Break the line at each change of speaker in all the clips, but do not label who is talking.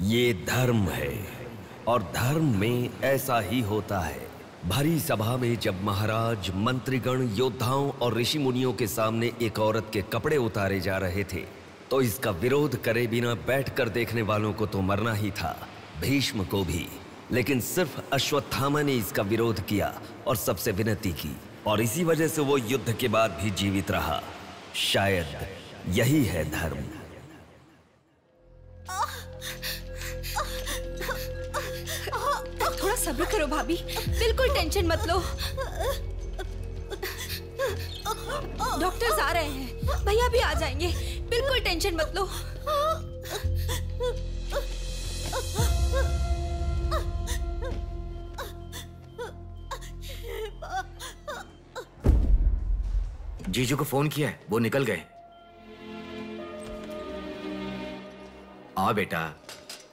ये धर्म है और धर्म में ऐसा ही होता है। भरी सभा में जब महाराज, मंत्रीगण, योद्धाओं और ऋषि मुनियों के सामने एक औरत के कपड़े उतारे जा रहे थे तो इसका विरोध करे बिना बैठकर देखने वालों को तो मरना ही था, भीष्म को भी। लेकिन सिर्फ अश्वत्थामा ने इसका विरोध किया और सबसे विनती की, और इसी वजह से वो युद्ध के बाद भी जीवित रहा। शायद यही है धर्म।
थोड़ा सब्र करो भाभी, बिल्कुल टेंशन मत लो। डॉक्टर्स आ रहे हैं, भैया भी आ जाएंगे, बिल्कुल टेंशन मत लो।
जीजू को फोन किया है, वो निकल गए। आओ बेटा,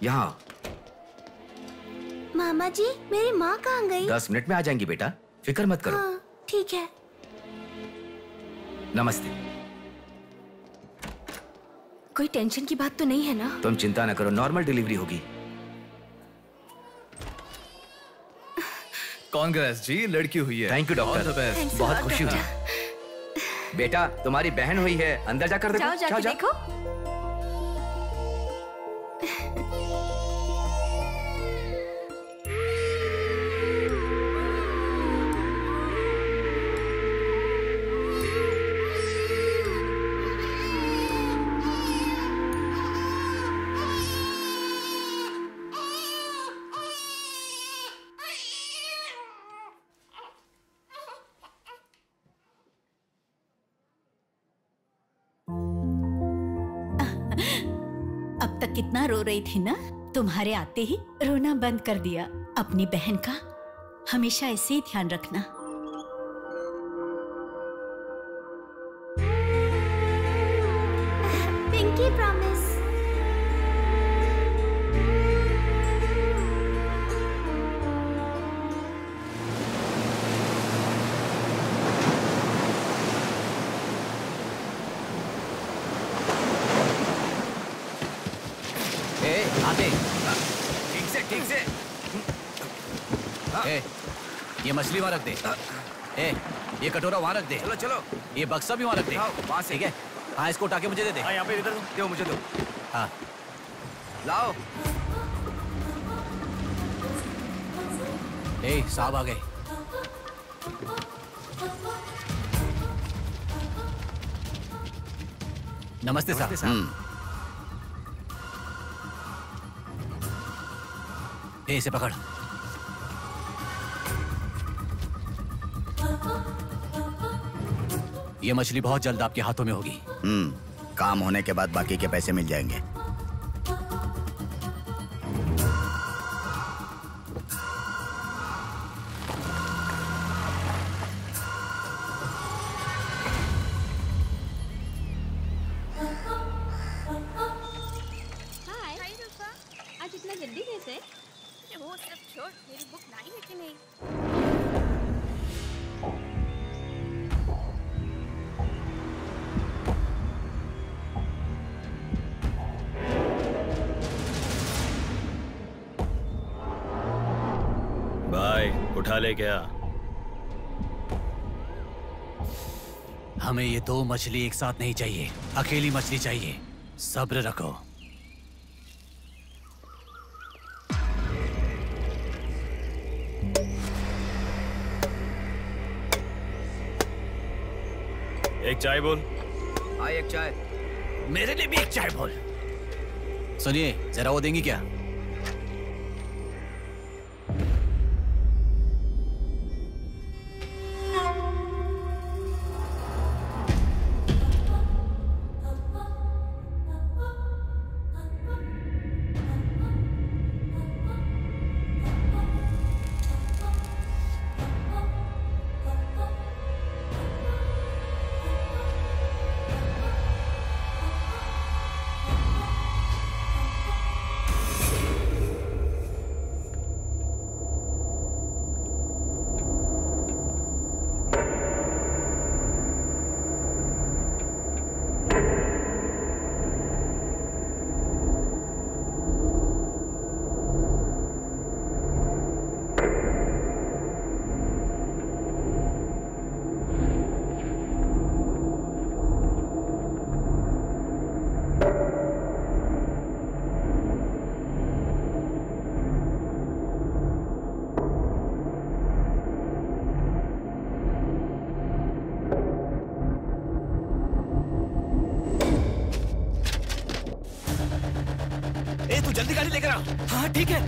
यहाँ।
मामा जी, मेरी माँ कहाँ गई?
10 मिनट में आ जाएंगी बेटा, फिक्र मत करो।
हाँ, ठीक है।
नमस्ते।
कोई टेंशन की बात तो नहीं है ना?
तुम चिंता न करो, नॉर्मल डिलीवरी होगी।
कांग्रेस जी, लड़की हुई है।
थैंक यू डॉक्टर, बहुत खुशी हुई। बेटा, तुम्हारी बहन हुई है, अंदर जाकर देखो।
जाओ देखो।
कितना रो रही थी ना, तुम्हारे आते ही रोना बंद कर दिया। अपनी बहन का हमेशा ऐसे ही ध्यान रखना।
Pinky promise.
ठीक से। ये मछली वहां रख दे। ये कटोरा वहां रख दे।
चलो चलो।
ये बक्सा भी वहां रख दे।
वहां से।
ठीक है। हाँ, इसको उठा के मुझे दे दे।
हाँ, यहाँ पे इधर दो, मुझे दो।
हाँ,
लाओ।
साहब आ गए। नमस्ते साहब। इसे पकड़। ये मछली बहुत जल्द आपके हाथों में होगी।
काम होने के बाद बाकी के पैसे मिल जाएंगे।
आज इतना जल्दी कैसे? वो सब छोड़, मेरी बुक लाई है कि नहीं?
भाई उठा ले क्या?
हमें ये 2 मछली एक साथ नहीं चाहिए, अकेली मछली चाहिए। सब्र रखो।
एक चाय बोल।
हाँ, एक चाय।
मेरे लिए भी एक चाय बोल। सुनिए, जरा वो देंगी क्या? जल्दी गाड़ी लेकर आओ। हाँ ठीक है।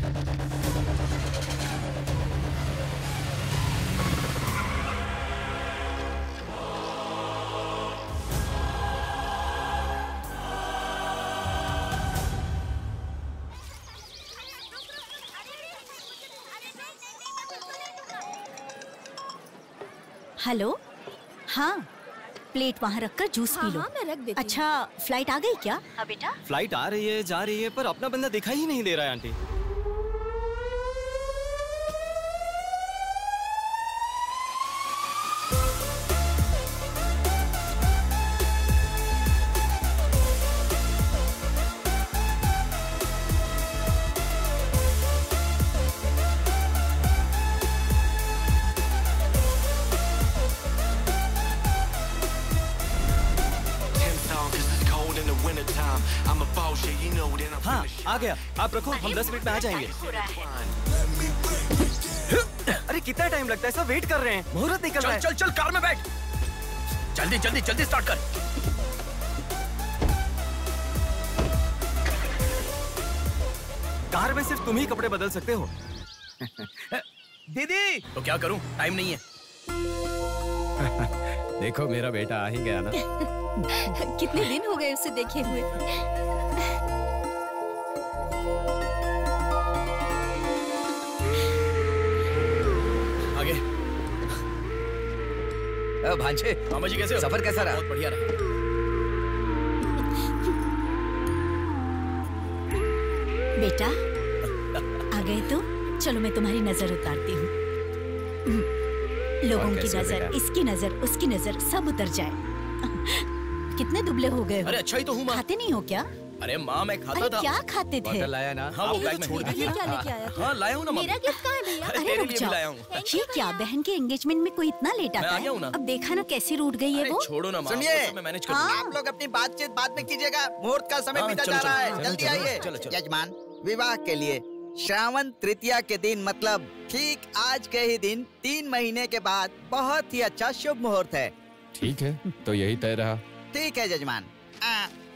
हेलो, हाँ प्लेट वहाँ रखकर जूस पी लो।
हाँ, मैं रख देती हूँ।
अच्छा, फ्लाइट आ गई क्या? हाँ बेटा।
फ्लाइट आ रही है, जा रही है, पर अपना बंदा दिखाई ही नहीं दे रहा है आंटी। हाँ आ गया, आप रखो, हम 10 मिनट में आ जाएंगे। अरे कितना टाइम लगता है, सब वेट कर रहे हैं, मुहूर्त निकल रहा है।
चल चल कार में बैठ, जल्दी जल्दी जल्दी स्टार्ट कर।
कार में सिर्फ तुम ही कपड़े बदल सकते हो।
दीदी तो क्या करूं, टाइम नहीं है।
देखो मेरा बेटा आ ही गया ना।
कितने दिन हो गए उसे देखे हुए।
आगे।
भांजे,
मामा जी कैसे हो?
सफर कैसा रहा?
बहुत बढ़िया रहा।
बेटा आ गए तुम, चलो मैं तुम्हारी नजर उतारती हूँ। लोगों की नजर, इसकी नजर, उसकी नजर, सब उतर जाए। कितने दुबले हो गए हो?
अरे अच्छा ही तो हूँ माँ।
खाते नहीं हो क्या?
अरे माँ मैं खाता
अरे
था।
क्या खाते थे?
बॉटल लाया ना?
हाँ वो बैग में छोड़
ये
दीजिए।
क्या लेके आया था?
हाँ लाया हूँ ना माँ।
मेरा गिफ्ट कहाँ है भैया?
अरे
अरे
तेरे
रुक
लिए भी
जाओ।
लाया हूँ।
ये क्या, बहन के एंगेजमेंट में कोई इतना लेट आता
मैं आ गया हूँ
है?
ना।
अब देखा ना कैसी रूठ गई है
अरे
वो।
छोड़ो ना माँ,
सुनिए,
वो सब मैं मैनेज कर
हाँ।
लूंगा।
आप लोग अपनी बातचीत बाद में कीजिएगा, मुहूर्त का समय
हाँ,
बीता
चलो,
जा रहा
चलो,
है। जल्दी
चलो,
आइए।
चलो, चलो।
यजमान, विवाह के लिए श्रावण तृतीया के दिन, मतलब ठीक आज के ही दिन 3 महीने के बाद बहुत ही अच्छा शुभ मुहूर्त है।
ठीक है, तो यही तय रहा।
ठीक है जजमान।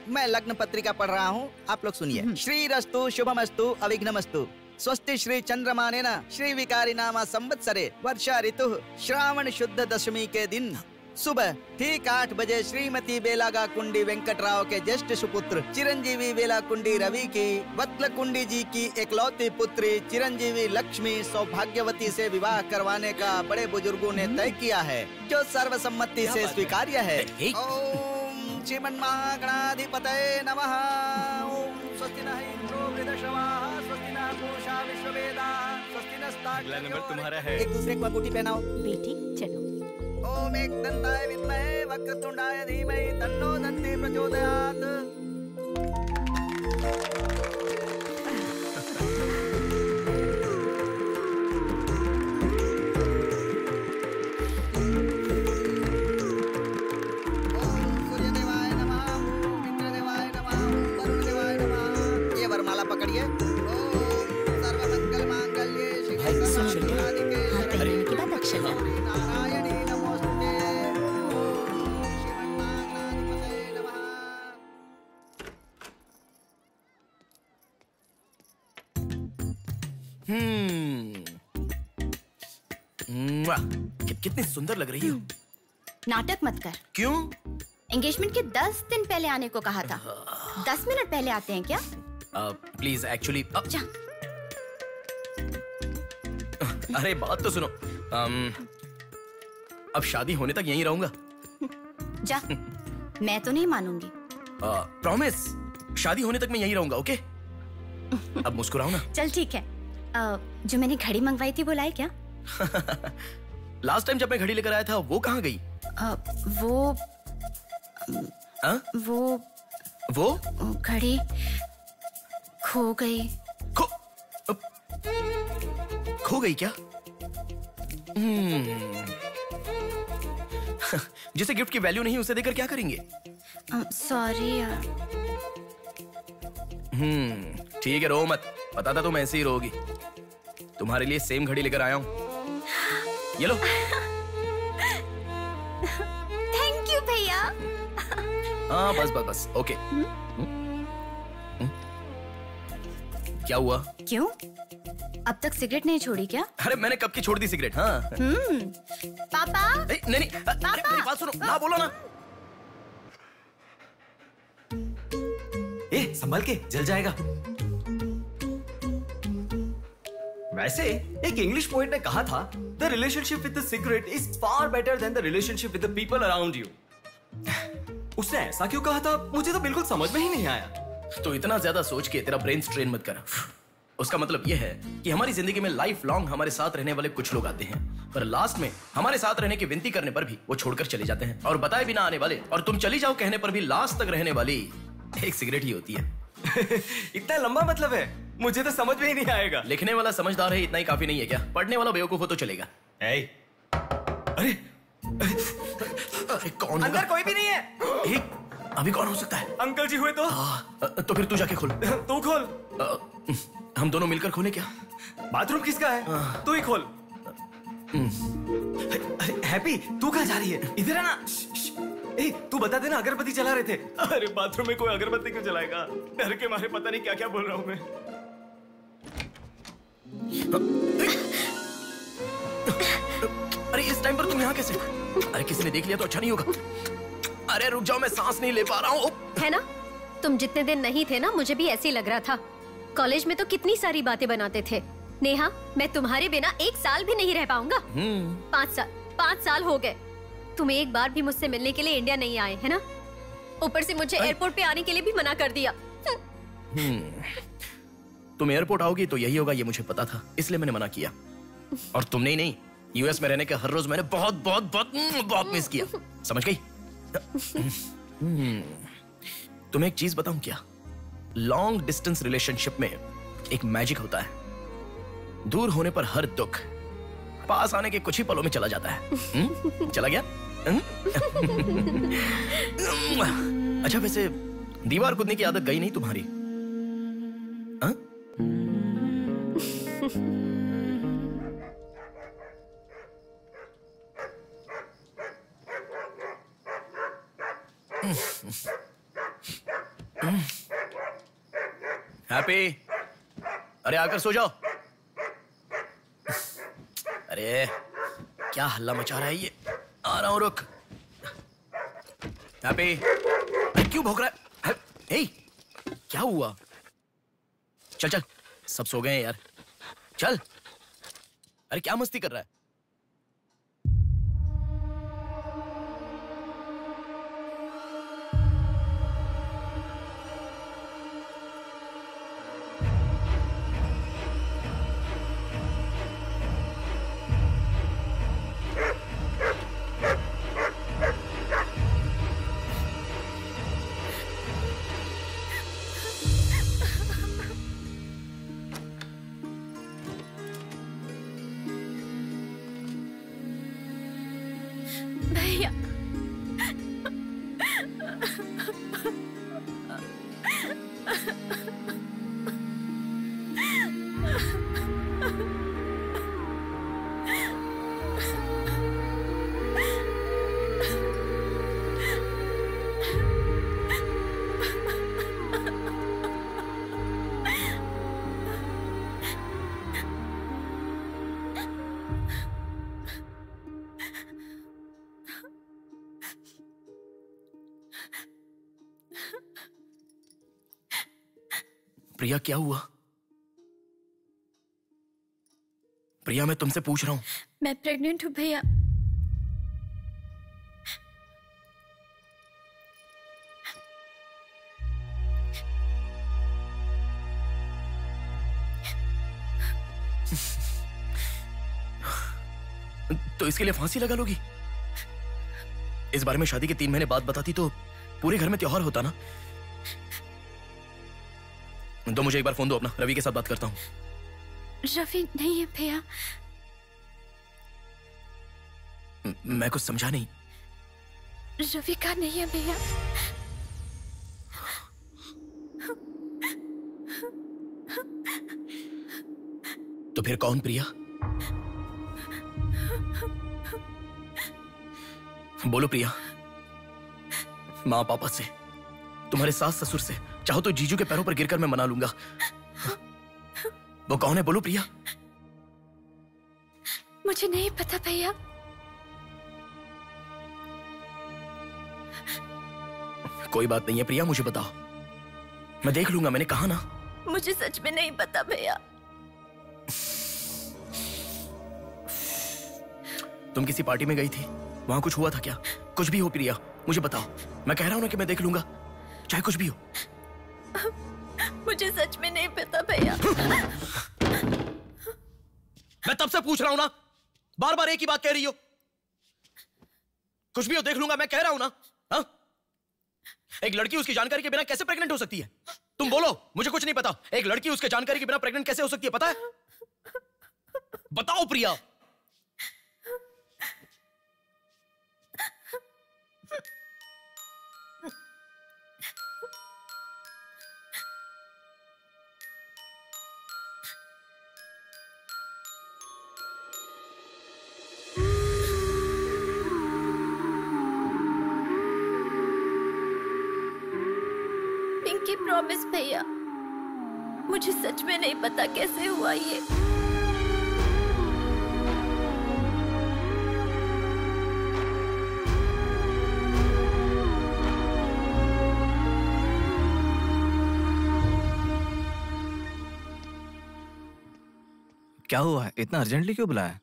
मैं लग्न पत्रिका पढ़ रहा हूँ, आप लोग सुनिए। श्री रस्तु शुभमस्तु अविघ्नमस्तु स्वस्ति श्री चंद्रमानेन श्री विकारी नामा संवत्सरे वर्षा ऋतु श्रावण शुद्ध दशमी के दिन सुबह ठीक 8 बजे श्रीमती बेलागा कुंडी वेंकटराव के ज्येष्ठ सुपुत्र चिरंजीवी बेला कुंडी रवि की वत्ल कुंडी जी की एकलौती पुत्री चिरंजीवी लक्ष्मी सौभाग्यवती से विवाह करवाने का बड़े बुजुर्गों ने तय किया है, जो सर्वसम्मति से स्वीकार्य है। ओम श्रीमन्महागणाधिपतये नमः। ओम स्वस्ति नः इंद्रो वृद्धश्रवाः स्वस्ति नः पूषा विश्ववेदाः स्वस्ति नस्ताक्ष्यो।
अगला नंबर तुम्हारा है।
एक दूसरे को अंगूठी पहनाओ।
बेटी चलो।
ओम एकदंताय विद्महे वक्रतुंडाय धीमहि तन्नो दन्ति प्रचोदयात्। ओम सूर्यदेवाय नमः, ओम इंद्रदेवाय नमः, ओम वरुणदेवाय नमः। ये वरमाला पकड़िए। ओम सर्वमंगल मांगल्ये शिवे सर्वार्थसाधिके
हाथ पहनने के बाद अक्षर डालो।
नारायणी नमोस्तुते। ओम श्रीमन्महागणाधिपतये नमः।
कितनी सुंदर लग रही हो।
नाटक मत कर।
क्यों?
एंगेजमेंट के 10 दिन पहले आने को कहा था। 10 मिनट पहले आते हैं क्या?
प्लीज एक्चुअली
जा।
अरे बात तो सुनो। अब शादी होने तक यहीं रहूंगा।
जा। मैं तो नहीं मानूंगी।
प्रॉमिस, शादी होने तक मैं यहीं रहूंगा। ओके? अब मुस्कुराओ ना।
चल ठीक है। जो मैंने घड़ी मंगवाई थी वो लाई क्या?
लास्ट टाइम जब मैं घड़ी लेकर आया था वो कहाँ गई? वो
घड़ी खो गई।
खो गई क्या? जिसे गिफ्ट की वैल्यू नहीं उसे देकर क्या करेंगे?
सॉरी यार।
ठीक है, रो मत। पता था तुम ऐसे ही रोगी। तुम्हारे लिए सेम घड़ी लेकर आया हूँ। ये लो।
थैंक यू भैया।
हाँ बस बस बस। ओके। क्या हुआ?
क्यों? अब तक सिगरेट नहीं छोड़ी क्या?
अरे मैंने कब की छोड़ दी सिगरेट। हाँ।
पापा।
नहीं,
पापा।
मेरी बात सुनो ना, बोलो ना।
संभल के, जल जाएगा। वैसे एक इंग्लिश पोएट ने कहा था, the relationship with the cigarette is far better than the relationship with the people around you. उसने ऐसा क्यों कहा था, मुझे तो बिल्कुल समझ में ही नहीं आया।
तो इतना ज्यादा सोच के तेरा ब्रेन स्ट्रेन मत कर। उसका मतलब यह है कि हमारी जिंदगी में लाइफ लॉन्ग हमारे साथ रहने वाले कुछ लोग आते हैं, पर लास्ट में हमारे साथ रहने की विनती करने पर भी वो छोड़कर चले जाते हैं, और बताए बिना आने वाले और तुम चली जाओ कहने पर भी लास्ट तक रहने वाली एक सिगरेट ही होती है।
इतना लंबा मतलब है, मुझे तो समझ में ही नहीं आएगा।
लिखने वाला समझदार है, इतना ही काफी नहीं है क्या? पढ़ने वाला बेवकूफ हो तो चलेगा।
अरे
कौन?
अंदर कोई भी नहीं है।
अभी कौन हो सकता है?
अंकल जी हुए तो?
तो फिर तू जाके खोल।
तू खोल।
हम दोनों मिलकर खोले क्या?
बाथरूम किसका है? तू ही खोल। हैप्पी, तू कहाँ जा रही है? इधर है ना। तू बता देना, अगरबत्ती जला रहे थे। अरे बाथरूम में कोई अगरबत्ती क्यों जलाएगा? डर के मारे पता नहीं क्या क्या बोल रहा हूँ मैं।
अरे इस टाइम पर तुम यहाँ कैसे? अरे किसी ने देख लिया तो अच्छा नहीं होगा। अरे रुक जाओ, मैं सांस नहीं ले पा रहा हूँ।
है ना, तुम जितने दिन नहीं थे ना, मुझे भी ऐसे ही लग रहा था। कॉलेज में तो कितनी सारी बातें बनाते थे। नेहा, मैं तुम्हारे बिना 1 साल भी नहीं रह पाऊंगा। 5 साल हो गए, तुम एक बार भी मुझसे मिलने के लिए इंडिया नहीं आए, है ना? ऊपर से मुझे एयरपोर्ट पे आने के लिए भी मना कर दिया।
तुम एयरपोर्ट आओगी तो यही होगा, ये मुझे पता था, इसलिए मैंने मना किया। और तुमने ही नहीं, यूएस में रहने के हर रोज मैंने बहुत बहुत बहुत बहुत मिस किया, समझ गई? तुम्हें एक चीज बताऊं क्या? लॉन्ग डिस्टेंस रिलेशनशिप में एक मैजिक होता है। दूर होने पर हर दुख पास आने के कुछ ही पलों में चला जाता है। चला गया? अच्छा, वैसे दीवार कूदने की आदत गई नहीं तुम्हारी? हैप्पी, अरे आकर सो जाओ। अरे क्या हल्ला मचा रहा है ये? आ रहा हूं, रुक। हैप्पी, क्यों भौंक रहा है? हे, क्या हुआ? चल चल, सब सो गए हैं यार, चल। अरे क्या मस्ती कर रहा है?
भैया,
प्रिया, क्या हुआ? प्रिया, मैं तुमसे पूछ रहा हूं।
मैं प्रेग्नेंट हूँ भैया।
तो इसके लिए फांसी लगा लोगी? इस बारे में शादी के 3 महीने बाद बताती तो पूरे घर में त्योहार होता ना। तो मुझे एक बार फोन दो अपना, रवि के साथ बात करता हूँ।
रवि नहीं है भैया।
मैं कुछ समझा नहीं।
रवि का नहीं है भैया।
तो फिर कौन प्रिया? बोलो प्रिया। माँ पापा से, तुम्हारे सास ससुर से, चाहो तो जीजू के पैरों पर गिरकर मैं मना लूंगा। वो कौन है, बोलो प्रिया।
मुझे नहीं पता भैया।
कोई बात नहीं है प्रिया, मुझे बताओ, मैं देख लूंगा, मैंने कहा ना।
मुझे सच में नहीं पता भैया।
तुम किसी पार्टी में गई थी, वहां कुछ हुआ था क्या? कुछ भी हो प्रिया, मुझे बताओ। मैं कह रहा हूं ना कि मैं देख लूंगा, चाहे कुछ भी हो।
मुझे सच में नहीं पता भैया।
मैं तब से पूछ रहा हूं ना, बार बार एक ही बात कह रही हो। कुछ भी हो, देख लूंगा, मैं कह रहा हूं ना। हा? एक लड़की उसकी जानकारी के बिना कैसे प्रेग्नेंट हो सकती है? तुम बोलो, मुझे कुछ नहीं पता। एक लड़की उसके जानकारी के बिना प्रेग्नेंट कैसे हो सकती है, पता है? बताओ प्रिया।
पिंकी प्रॉमिस भैया, मुझे सच में नहीं पता कैसे हुआ ये।
क्या हुआ है? इतना अर्जेंटली क्यों बुलाया?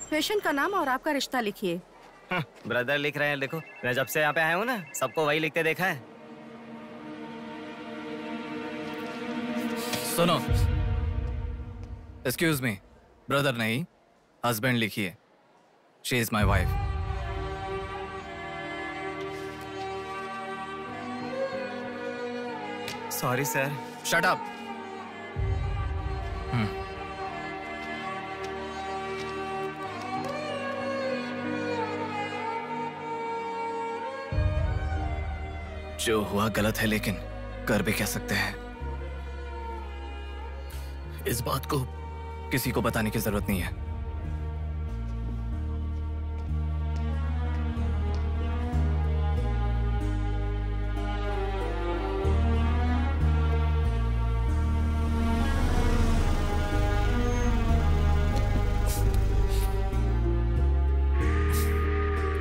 पेशेंट का नाम और आपका रिश्ता लिखिए।
ब्रदर लिख रहे हैं, देखो। मैं जब से यहाँ पे आया हूँ ना, सबको वही लिखते देखा है।
सुनो, एक्सक्यूज मी, ब्रदर नहीं, हस्बैंड लिखिए। She is my wife.
Sorry sir.
Shut up. जो हुआ गलत है, लेकिन कर भी कह सकते हैं।
इस बात को
किसी को बताने की जरूरत नहीं है।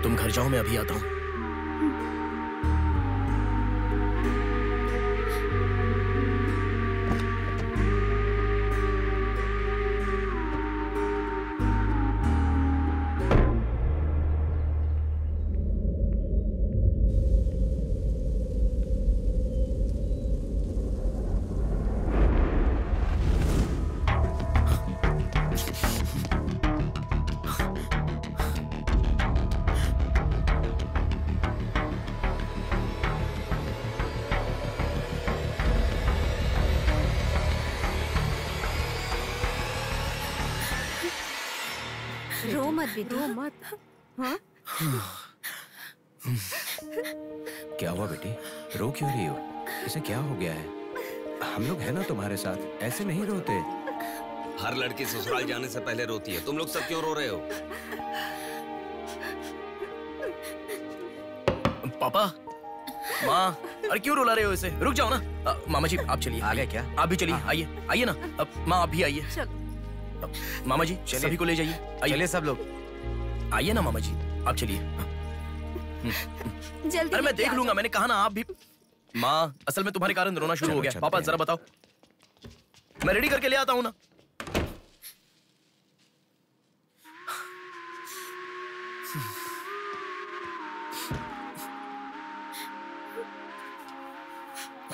तुम घर जाओ, मैं अभी आता हूं।
रो मत, रो मत। हाँ?
क्या हुआ बेटी, रो क्यों रही हो? इसे क्या हो गया है? हम लोग हैं ना तुम्हारे साथ, ऐसे नहीं रोते।
हर लड़की ससुराल जाने से पहले रोती है, तुम लोग सब क्यों रो रहे हो?
पापा, माँ, अरे क्यों रुला रहे हो इसे? रुक जाओ ना। मामा जी आप चलिए।
आ गए क्या?
आप भी चलिए, आइए आइए ना। माँ आप भी आइए। मामा जी सभी को ले जाइए।
चलिए सब लोग,
आइए ना मामा जी, आप चलिए।
जल्दी।
अरे मैं देख लूंगा, मैंने कहा ना। आप भी। माँ, असल में तुम्हारे कारण रोना शुरू हो गया। पापा जरा बताओ, मैं रेडी करके ले आता हूँ ना।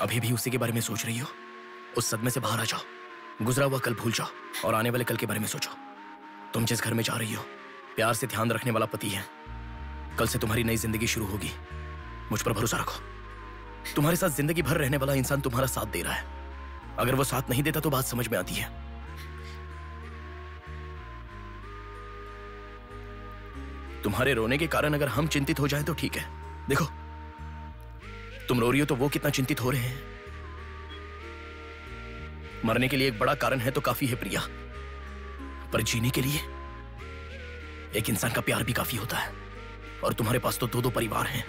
अभी भी उसी के बारे में सोच रही हो? उस सदमे से बाहर आ जाओ, गुजरा हुआ कल भूल जाओ और आने वाले कल के बारे में सोचो। तुम जिस घर में जा रही हो, प्यार से ध्यान रखने वाला पति है। कल से तुम्हारी नई जिंदगी शुरू होगी, मुझ पर भरोसा रखो। तुम्हारे साथ जिंदगी भर रहने वाला इंसान तुम्हारा साथ दे रहा है। अगर वो साथ नहीं देता तो बात समझ में आती है। तुम्हारे रोने के कारण अगर हम चिंतित हो जाएं तो ठीक है। देखो, तुम रो रही हो तो वो कितना चिंतित हो रहे हैं। मरने के लिए एक बड़ा कारण है तो काफी है प्रिया, पर जीने के लिए एक इंसान का प्यार भी काफी होता है। और तुम्हारे पास तो दो दो परिवार हैं।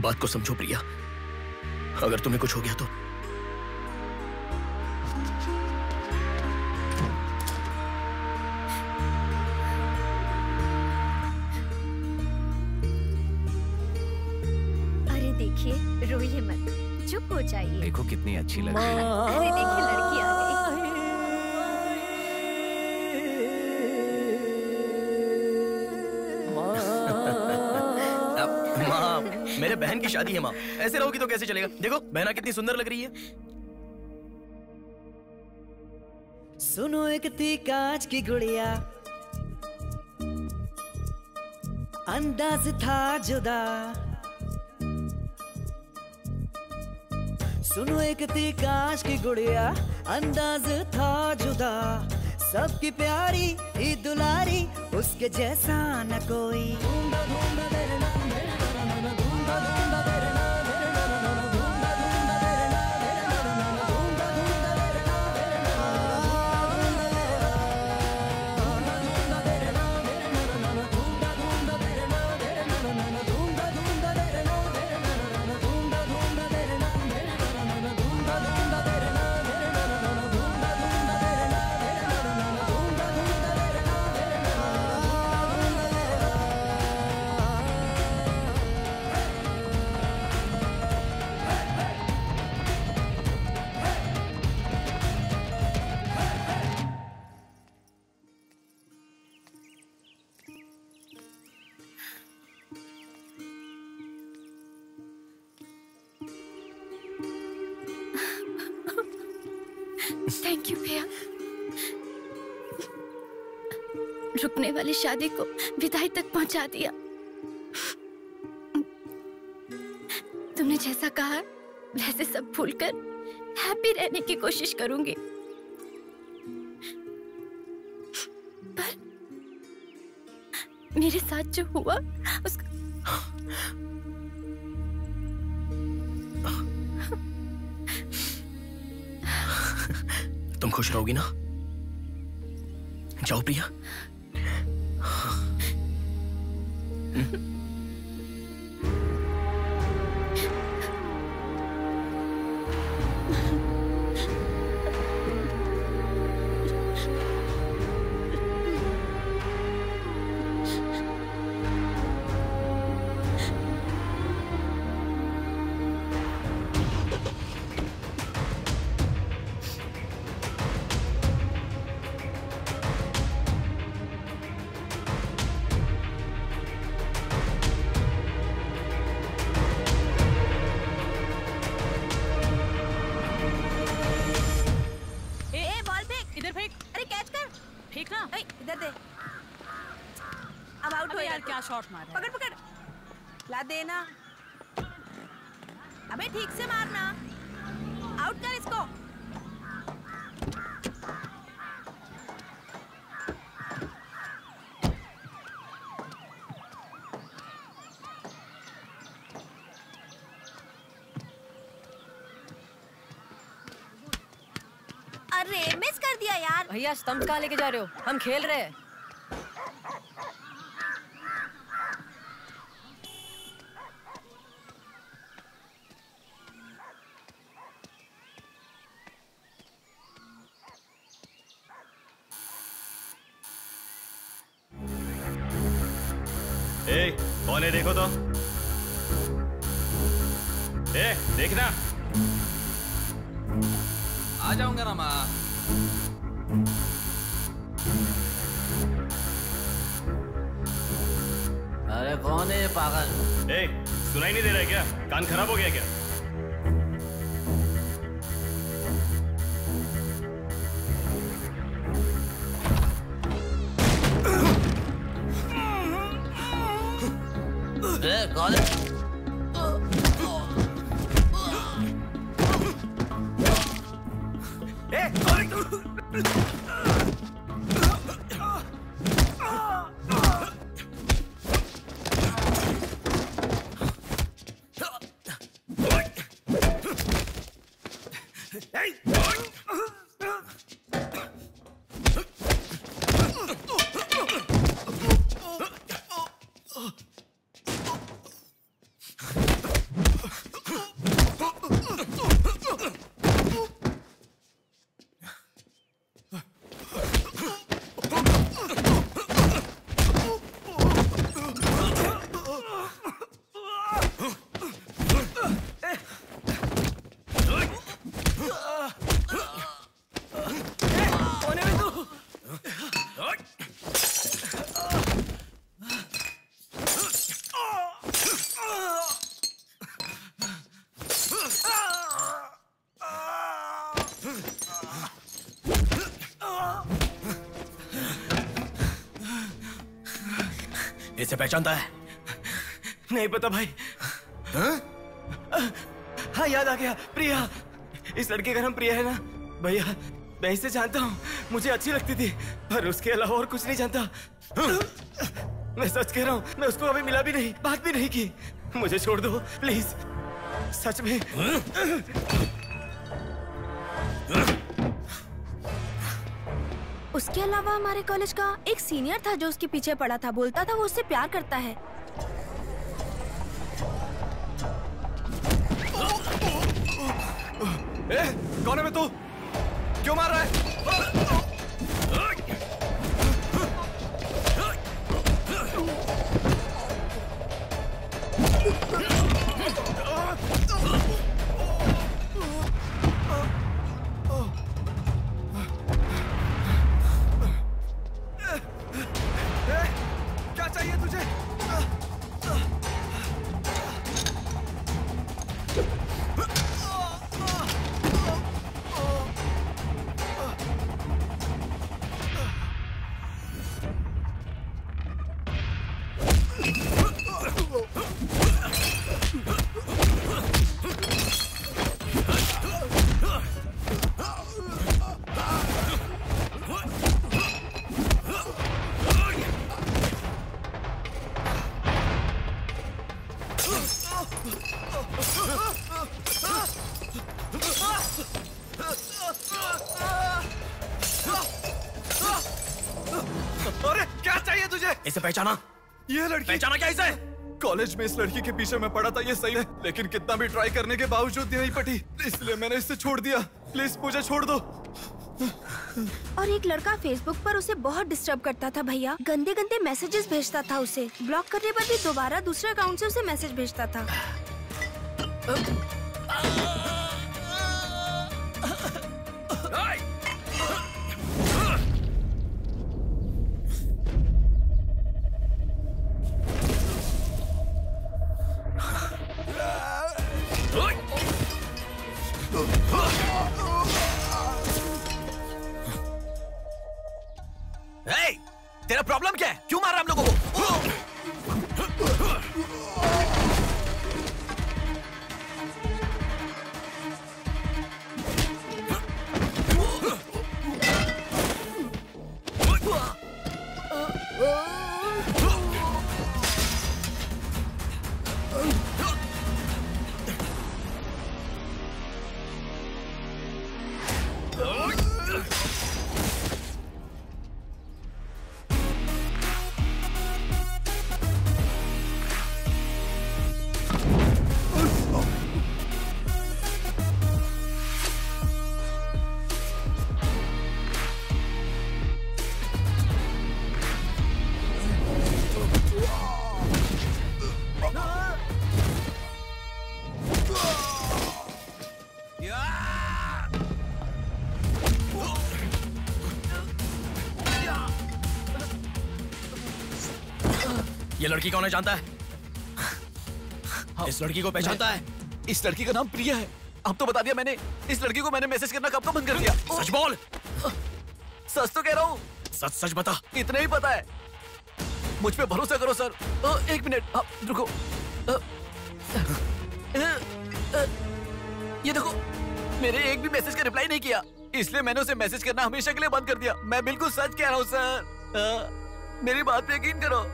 बात को समझो प्रिया, अगर तुम्हें कुछ हो गया तो
अरे देखिए, रोइए मत, चुप हो जाइए।
देखो कितनी अच्छी लग रही है।
अरे देखिए, लड़की आ गई।
माँ, मेरे बहन की शादी है माँ, ऐसे रहोगी तो कैसे चलेगा। देखो बहना कितनी सुंदर लग रही है।
सुनो एक थी कांच की गुड़िया, अंदाज था जुदा। सुनो एक थी कांच की गुड़िया, अंदाज था जुदा। सबकी प्यारी ही दुलारी, उसके जैसा न कोई।
थैंक यू भैया, रुकने वाली शादी को विदाई तक पहुंचा दिया। तुमने जैसा कहा वैसे सब भूलकर हैप्पी रहने की कोशिश करूंगी। पर मेरे साथ जो हुआ उसका
तुम खुश रहोगी ना? जाओ प्रिया।
शॉट मार पकड़ पकड़ ला देना। अबे ठीक से मारना, आउट कर इसको।
अरे मिस कर दिया यार।
भैया स्टंप कहाँ लेके जा रहे हो? हम खेल रहे हैं।
कौन है देखो तो। देखना।
आ जाऊंगा ना माँ।
अरे कौन है ये पागल?
सुनाई नहीं दे रहा है क्या? कान खराब हो गया क्या?
कौन है?
इसे पहचानता है?
नहीं पता भाई। हाँ याद आ गया, प्रिया। इस लड़के का नाम प्रिया है ना भैया? मैं इसे जानता हूँ, मुझे अच्छी लगती थी, पर उसके अलावा और कुछ नहीं जानता। मैं सच कह रहा हूँ, मैं उसको अभी मिला भी नहीं, बात भी नहीं की। मुझे छोड़ दो प्लीज, सच में।
उसके अलावा हमारे कॉलेज का एक सीनियर था जो उसके पीछे पड़ा था, बोलता था वो उससे प्यार करता है।
कौन है मैं? तू क्यों मार रहा है? क्या चाहिए तुझे? अरे क्या चाहिए तुझे?
इसे पहचाना?
ये लड़की
पहचाना क्या इसे?
कॉलेज में इस लड़की के पीछे मैं पड़ा था, ये सही है, लेकिन कितना भी ट्राई करने के बावजूद नहीं पटी, इसलिए मैंने इसे छोड़ दिया। प्लीज मुझे छोड़ दो।
और एक लड़का फेसबुक पर उसे बहुत डिस्टर्ब करता था भैया, गंदे गंदे मैसेजेस भेजता था उसे। ब्लॉक करने पर भी दोबारा दूसरे अकाउंट से उसे मैसेज भेजता था।
तेरा प्रॉब्लम क्या है? क्यों मार रहा हम लोगों को? ये लड़की कौन है जानता है? इस लड़की को पहचानता है?
इस लड़की का नाम प्रिया है। अब तो बता दिया मैंने। इस लड़की को मैंने मैसेज करना कब का बंद कर दिया।
सच बोल।
सच तो कह रहा हूँ।
सच सच बता।
इतना ही पता है, मुझ पे भरोसा करो सर। एक मिनट रुको। ये देखो, मेरे एक भी मैसेज का रिप्लाई नहीं किया, इसलिए मैंने उसे मैसेज करना हमेशा के लिए बंद कर दिया। मैं बिल्कुल सच कह रहा हूँ सर, मेरी बात पे यकीन करो।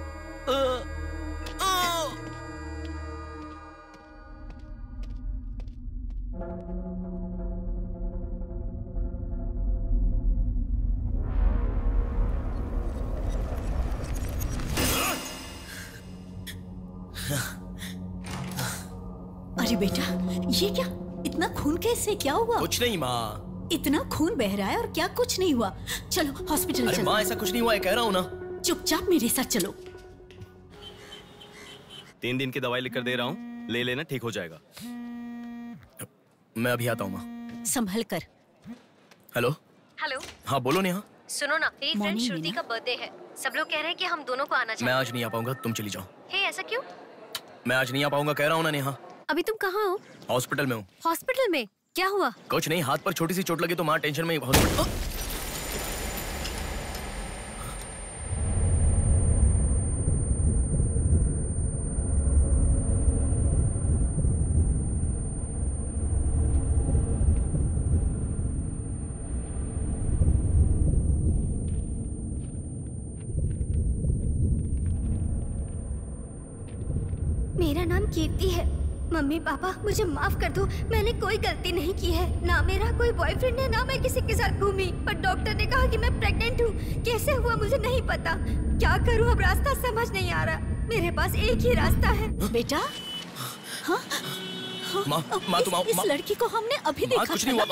अरे बेटा, ये क्या? इतना खून कैसे? क्या हुआ?
कुछ नहीं माँ।
इतना खून बह रहा है और क्या कुछ नहीं हुआ? चलो हॉस्पिटल
चलो। माँ ऐसा कुछ नहीं हुआ है, कह रहा हूँ ना।
चुपचाप मेरे साथ चलो।
3 दिन की दवाई लिखकर दे रहा हूँ, ले लेना, ठीक हो जाएगा।
मैं अभी आता हूँ माँ।
संभल कर।
हेलो।
हेलो।
हाँ बोलो नेहा।
सुनो ना, मेरी फ्रेंड श्रुति का बर्थडे है। सब लोग कह रहे हैं कि हम दोनों को आना चाहिए।
मैं आज नहीं आ पाऊंगा, तुम चली जाओ।
हे, ऐसा क्यों?
मैं आज नहीं आ पाऊंगा, कह रहा हूँ ना नेहा।
अभी तुम कहाँ हो?
हॉस्पिटल में हूँ।
हॉस्पिटल में? क्या हुआ?
कुछ नहीं, हाथ पर छोटी सी चोट लगी तो माँ टेंशन में हॉस्पिटल।
मेरा नाम कीर्ति है। मम्मी पापा मुझे माफ कर दो, मैंने कोई गलती नहीं की है। ना मेरा कोई बॉयफ्रेंड है, ना मैं किसी के साथ घूमी। पर डॉक्टर ने कहा कि मैं प्रेग्नेंट हूँ। कैसे हुआ मुझे नहीं पता। क्या करूँ अब, रास्ता समझ नहीं आ रहा। मेरे पास एक ही रास्ता है।
बेटा, हाँ?
माँ तुम आओ।
इस लड़की को हमने अभी देखा।
कुछ नहीं हुआ।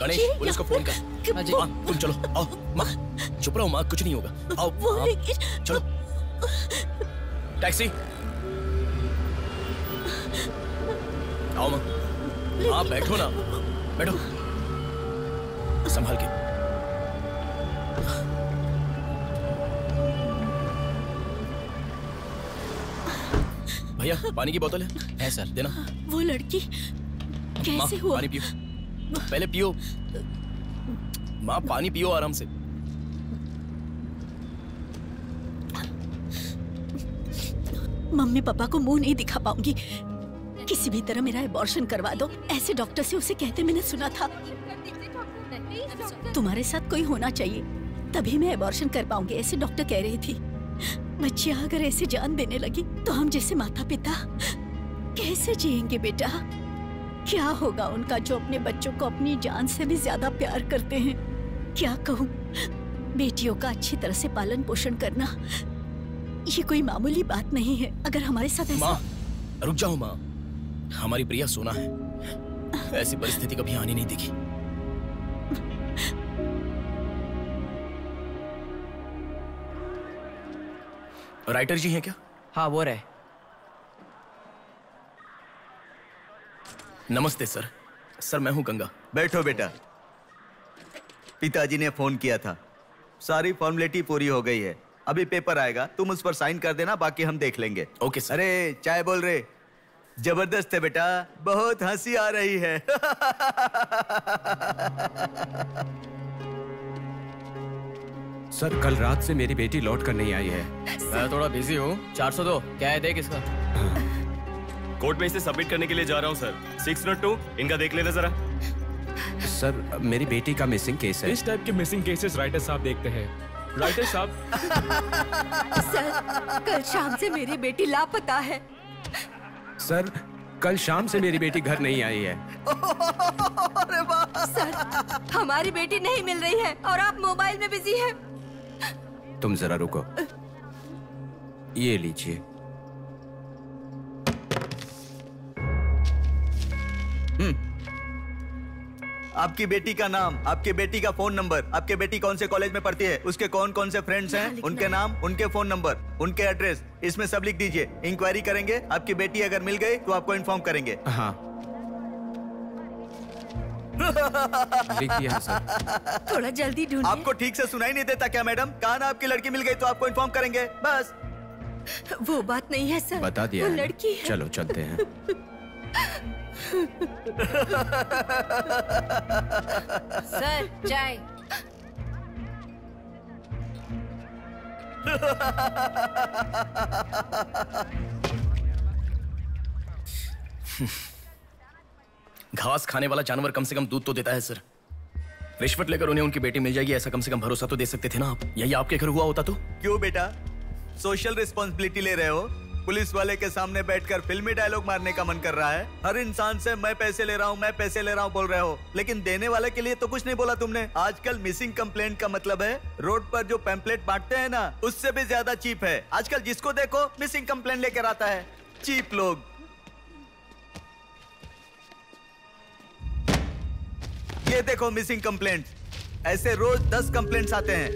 गणेश, पुलिस को फोन कर। माँ तुम चलो, आओ। माँ चुप रहो, माँ कुछ नहीं होगा। आओ चलो। टैक्सी। आओ माँ। हाँ बैठो ना, बैठो, संभाल के। भैया पानी की बोतल है सर, देना।
वो लड़की कैसे हुआ?
पानी पियो, पहले पियो। माँ पानी पियो आराम से।
मम्मी पापा को मुंह नहीं दिखा पाऊंगी। किसी भी तरह मेरा एबॉर्शन करवा दो, ऐसे डॉक्टर से उसे कहते मैंने सुना था। तुम्हारे साथ कोई होना चाहिए, तभी मैं एबॉर्शन कर पाऊंगी, ऐसे डॉक्टर कह रही थी। बच्चियां अगर ऐसे जान देने लगी तो हम जैसे माता पिता कैसे जिएंगे बेटा? क्या होगा उनका जो अपने बच्चों को अपनी जान से भी ज्यादा प्यार करते हैं? क्या कहूँ, बेटियों का अच्छी तरह से पालन पोषण करना ये कोई मामूली बात नहीं है। अगर हमारे साथ ऐसा...
माँ रुक जाओ माँ, हमारी प्रिया सोना है, ऐसी परिस्थिति कभी आने नहीं देखी। राइटर जी हैं क्या?
हाँ वो रहे।
नमस्ते सर। सर मैं हूं गंगा।
बैठो बेटा। पिताजी ने फोन किया था, सारी फॉर्मेलिटी पूरी हो गई है। अभी पेपर आएगा, तुम उस पर साइन कर देना, बाकी हम देख लेंगे।
Okay sir.
अरे चाय बोल रहे? जबरदस्त है बेटा, बहुत हंसी आ रही है।
सर कल रात से मेरी बेटी लौट कर नहीं आई है।
मैं थोड़ा बिजी हूँ। 402 क्या है, देख इसका।
कोर्ट में इसे सबमिट करने के लिए जा रहा हूँ सर। 602 इनका देख लेना जरा।
सर मेरी बेटी का मिसिंग केस है।
इस टाइप के मिसिंग केसेस राइटर साहब देखते हैं। राइटर साहब।
सर कल शाम से मेरी बेटी लापता है।
सर कल शाम से मेरी बेटी घर नहीं आई है।
सर हमारी बेटी नहीं मिल रही है और आप मोबाइल में बिजी हैं।
तुम जरा रुको, ये लीजिए।
आपकी बेटी का नाम, आपकी बेटी का फोन नंबर, आपकी बेटी कौन से कॉलेज में पढ़ती है, उसके कौन कौन से फ्रेंड्स हैं, उनके नाम, उनके फोन नंबर, उनके एड्रेस, इसमें सब लिख दीजिए। इंक्वायरी करेंगे, आपकी बेटी अगर मिल गई तो आपको इन्फॉर्म करेंगे।
हाँ लिख दिया सर।
थोड़ा जल्दी ढूंढिए।
आपको ठीक से सुनाई नहीं देता क्या मैडम? कहा ना आपकी लड़की मिल गई तो आपको इन्फॉर्म करेंगे, बस।
वो बात नहीं है सर,
बता दिया
वो
है।
लड़की है।
चलो चलते हैं।
सर चाय।
घास खाने वाला जानवर कम से कम दूध तो देता है सर। रिश्वत लेकर उन्हें उनकी बेटी मिल जाएगी, ऐसा कम से कम भरोसा तो दे सकते थे ना आप। यही आपके घर हुआ होता तो?
क्यों बेटा, सोशल रिस्पॉन्सिबिलिटी ले रहे हो? पुलिस वाले के सामने बैठकर फिल्मी डायलॉग मारने का मन कर रहा है? हर इंसान से मैं पैसे ले रहा हूँ, मैं पैसे ले रहा हूँ बोल रहे हो, लेकिन देने वाले के लिए तो कुछ नहीं बोला तुमने। आजकल मिसिंग कंप्लेंट का मतलब है रोड पर जो पैम्पलेट बांटते हैं ना, उससे भी ज्यादा चीप है। आजकल जिसको देखो मिसिंग कंप्लेंट लेकर आता है। चीप लोग। ये देखो मिसिंग कंप्लेंट। ऐसे रोज 10 कंप्लेंट्स आते हैं।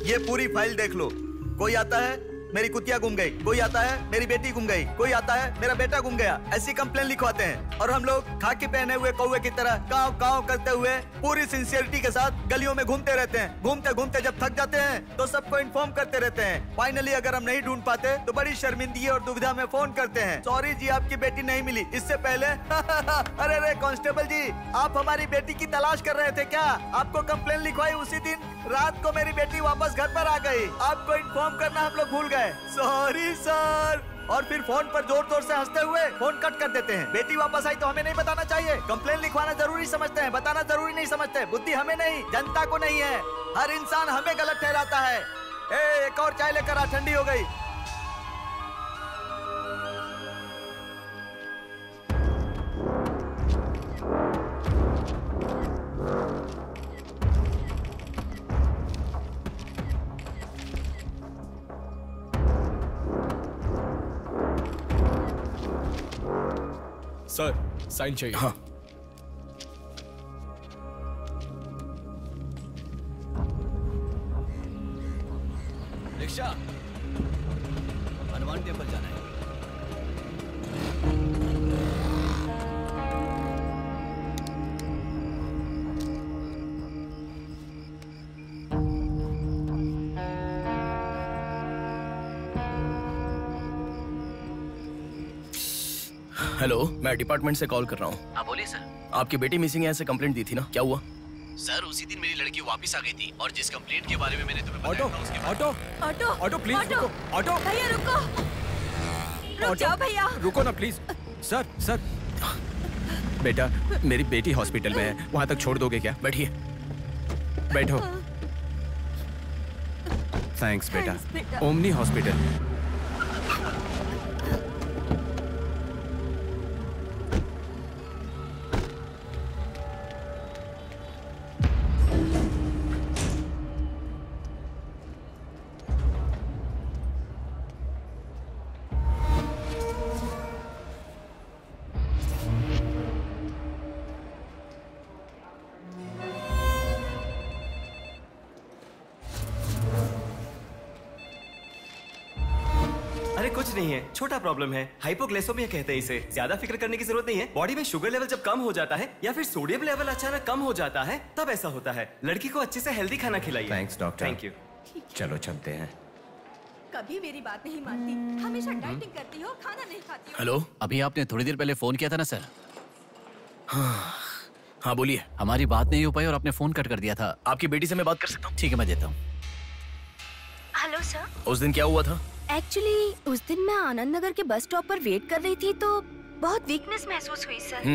ये पूरी फाइल देख लो। कोई आता है मेरी कुतिया गुम गई, कोई आता है मेरी बेटी गुम गई, कोई आता है मेरा बेटा गुम गया। ऐसी कंप्लेंट लिखवाते हैं और हम लोग खाकी पहने हुए कौवे की तरह काव काव करते हुए पूरी सिंसियरिटी के साथ गलियों में घूमते रहते हैं। घूमते घूमते जब थक जाते हैं तो सबको इन्फॉर्म करते रहते हैं। फाइनली अगर हम नहीं ढूंढ पाते तो बड़ी शर्मिंदगी और दुविधा में फोन करते हैं, सॉरी जी आपकी बेटी नहीं मिली। इससे पहले अरे रे कांस्टेबल जी, आप हमारी बेटी की तलाश कर रहे थे क्या? आपको कंप्लेंट लिखवाई उसी दिन रात को मेरी बेटी वापस घर पर आ गई। आपको इन्फॉर्म करना हम लोग भूल गए, सॉरी सर। और फिर फोन पर जोर जोर से हंसते हुए फोन कट कर देते हैं। बेटी वापस आई तो हमें नहीं बताना चाहिए। कंप्लेंट लिखवाना जरूरी समझते हैं, बताना जरूरी नहीं समझते। बुद्धि हमें नहीं, जनता को नहीं है। हर इंसान हमें गलत ठहराता है। एक और चाय लेकर आ, ठंडी हो गई।
सर साइन चाहिए।
हाँ।
रिक्शा, हनुमान टेम्पल जाना है।
हेलो, मैं डिपार्टमेंट से कॉल कर रहा हूँ।
हाँ बोलिए सर।
आपकी बेटी मिसिंग है, ऐसे कंप्लेंट दी थी ना, क्या हुआ?
सर उसी दिन मेरी लड़की वापस आ गई थी और जिस कंप्लेंट के बारे में मैंने तुम्हें
auto auto
auto
auto please रुको। ऑटो
भैया रुको, रुक जाओ भैया।
रुको ना प्लीज। सर सर, बेटा मेरी बेटी हॉस्पिटल में है, वहां तक छोड़ दोगे क्या?
बैठिए।
बैठो। थैंक्स बेटा। Omni hospital. अरे कुछ नहीं है, छोटा प्रॉब्लम है, हाइपोग्लाइसेमिया कहते हैं इसे। ज्यादा फिक्र करने की जरूरत नहीं है। बॉडी में शुगर लेवल जब कम हो जाता है या फिर सोडियम लेवल अचानक कम हो जाता है तब ऐसा होता है। लड़की को अच्छे से हेल्दी खाना खिलाइए।
Thanks doctor.
Thank you.
चलो चलते हैं।
कभी मेरी बात नहीं मानती, हमेशा डाइटिंग करती हो, खाना नहीं खाती हो।
हेलो, अभी आपने थोड़ी देर पहले फोन किया था ना सर?
हाँ बोलिए।
हमारी बात नहीं हो पाई और आपने फोन कट कर दिया था।
आपकी बेटी से मैं बात कर सकता हूँ?
ठीक है, मैं देता हूँ।
Hello sir.
उस दिन क्या हुआ था?
एक्चुअली उस दिन मैं आनंद नगर के बस स्टॉप पर वेट कर रही थी तो बहुत वीकनेस महसूस हुई सर।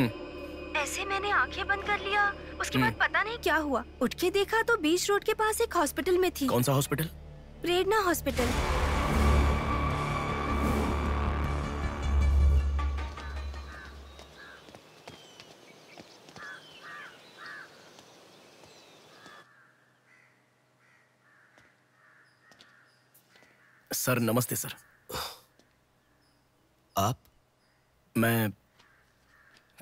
ऐसे मैंने आंखें बंद कर लिया। उसके बाद पता नहीं क्या हुआ, उठ के देखा तो बीच रोड के पास एक हॉस्पिटल में थी।
कौन सा हॉस्पिटल?
प्रेरणा हॉस्पिटल।
सर नमस्ते सर।
आप?
मैं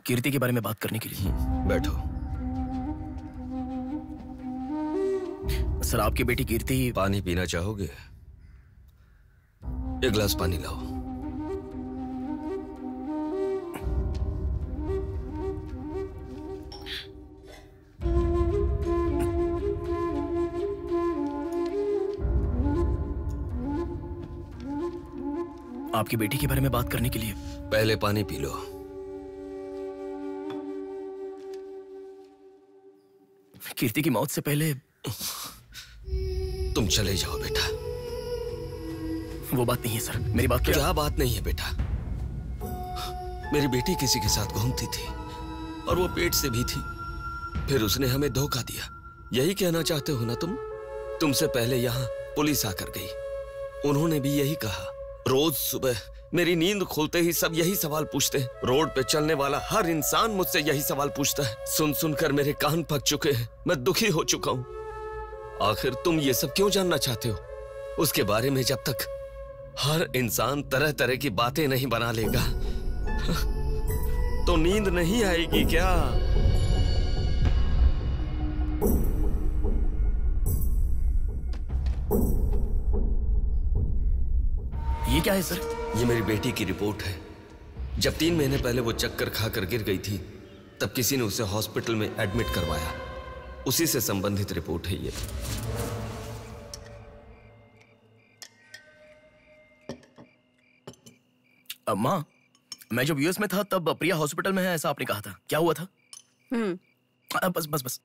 कीर्ति के बारे में बात करने के लिए।
बैठो।
सर आपकी बेटी कीर्ति।
पानी पीना चाहोगे? एक गिलास पानी लाओ।
आपकी बेटी के बारे में बात करने के लिए।
पहले पानी पी लो।
कीर्ति की मौत से पहले।
तुम चले जाओ बेटा।
वो बात नहीं है सर, मेरी बात
क्या बात नहीं है बेटा? मेरी बेटी किसी के साथ घूमती थी और वो पेट से भी थी, फिर उसने हमें धोखा दिया। यही कहना चाहते हो ना तुम? तुमसे पहले यहाँ पुलिस आकर गई, उन्होंने भी यही कहा। रोज सुबह मेरी नींद खुलते ही सब यही सवाल पूछते हैं। रोड पे चलने वाला हर इंसान मुझसे यही सवाल पूछता है। सुन सुनकर मेरे कान पक चुके हैं, मैं दुखी हो चुका हूँ। आखिर तुम ये सब क्यों जानना चाहते हो? उसके बारे में जब तक हर इंसान तरह तरह की बातें नहीं बना लेगा। तो नींद नहीं आएगी क्या?
ये क्या है सर?
ये मेरी बेटी की रिपोर्ट है। जब 3 महीने पहले वो चक्कर खाकर गिर गई थी, तब किसी ने उसे हॉस्पिटल में एडमिट करवाया। उसी से संबंधित रिपोर्ट है ये।
माँ, मैं जब यूएस में था तब प्रिया हॉस्पिटल में है ऐसा आपने कहा था, क्या हुआ था? बस बस बस।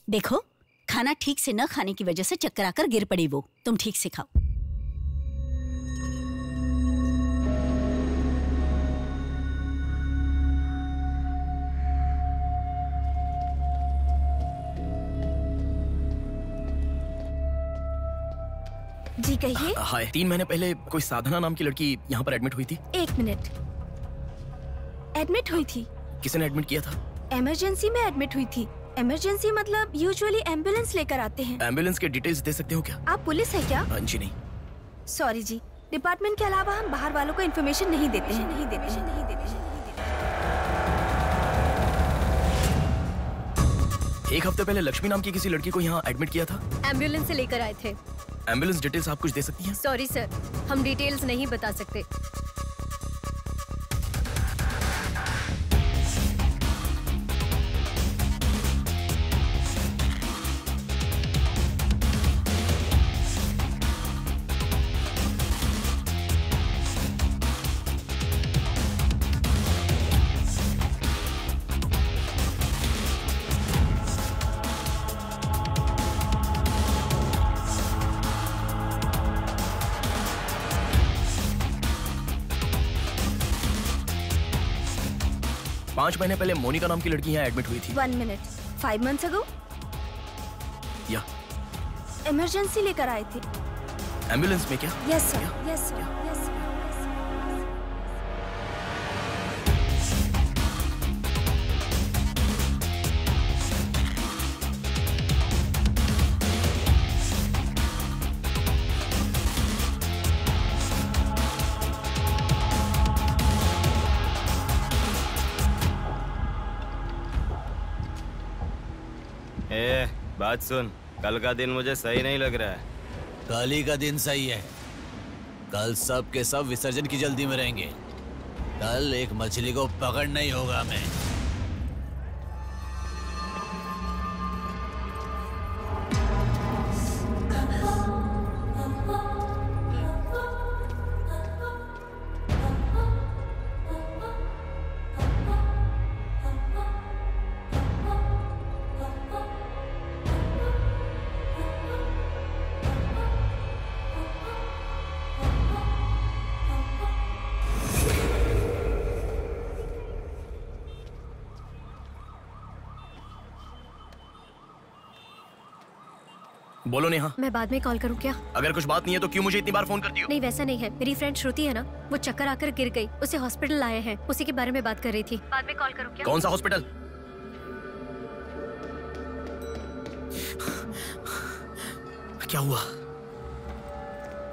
देखो, खाना ठीक से न खाने की वजह से चक्कर आकर गिर पड़ी वो। तुम ठीक से खाओ।
जी कहिए।
हाय, 3 महीने पहले कोई साधना नाम की लड़की यहाँ पर एडमिट हुई थी।
1 मिनट। एडमिट हुई थी?
किसने एडमिट किया था?
इमरजेंसी में एडमिट हुई थी। इमरजेंसी मतलब यूजुअली एम्बुलेंस लेकर आते हैं।
एम्बुलेंस के डिटेल्स दे सकते हो क्या?
आप पुलिस है क्या?
जी नहीं।
सॉरी जी, डिपार्टमेंट के अलावा हम बाहर वालों को इन्फॉर्मेशन नहीं देते हैं।
एक हफ्ते पहले लक्ष्मी नाम की किसी लड़की को यहाँ एडमिट किया था।
एम्बुलेंस से लेकर आए थे।
एम्बुलेंस डिटेल्स आप कुछ दे सकती हैं?
सॉरी सर, हम डिटेल्स नहीं बता सकते।
पांच महीने पहले मोनिका नाम की लड़की यहाँ एडमिट हुई थी।
1 मिनट। 5 months ago?
या
इमरजेंसी लेकर आए थे।
एम्बुलेंस में क्या?
Yes sir, yes sir, yes sir.
बात सुन, कल का दिन मुझे सही नहीं लग रहा है।
कल ही का दिन सही है। कल सब के सब विसर्जन की जल्दी में रहेंगे। कल एक मछली को पकड़ना ही होगा हमें।
बोलो नेहा।
मैं बाद में कॉल करूं क्या?
अगर कुछ बात नहीं है तो क्यों मुझे इतनी बार फोन करती हो?
नहीं वैसा नहीं है, मेरी फ्रेंड श्रुति है ना, वो चक्कर आकर गिर गई, उसे हॉस्पिटल लाए हैं, उसी के बारे में बात कर रही थी। बाद में कॉल करूं क्या?
कौन सा हॉस्पिटल? क्या हुआ?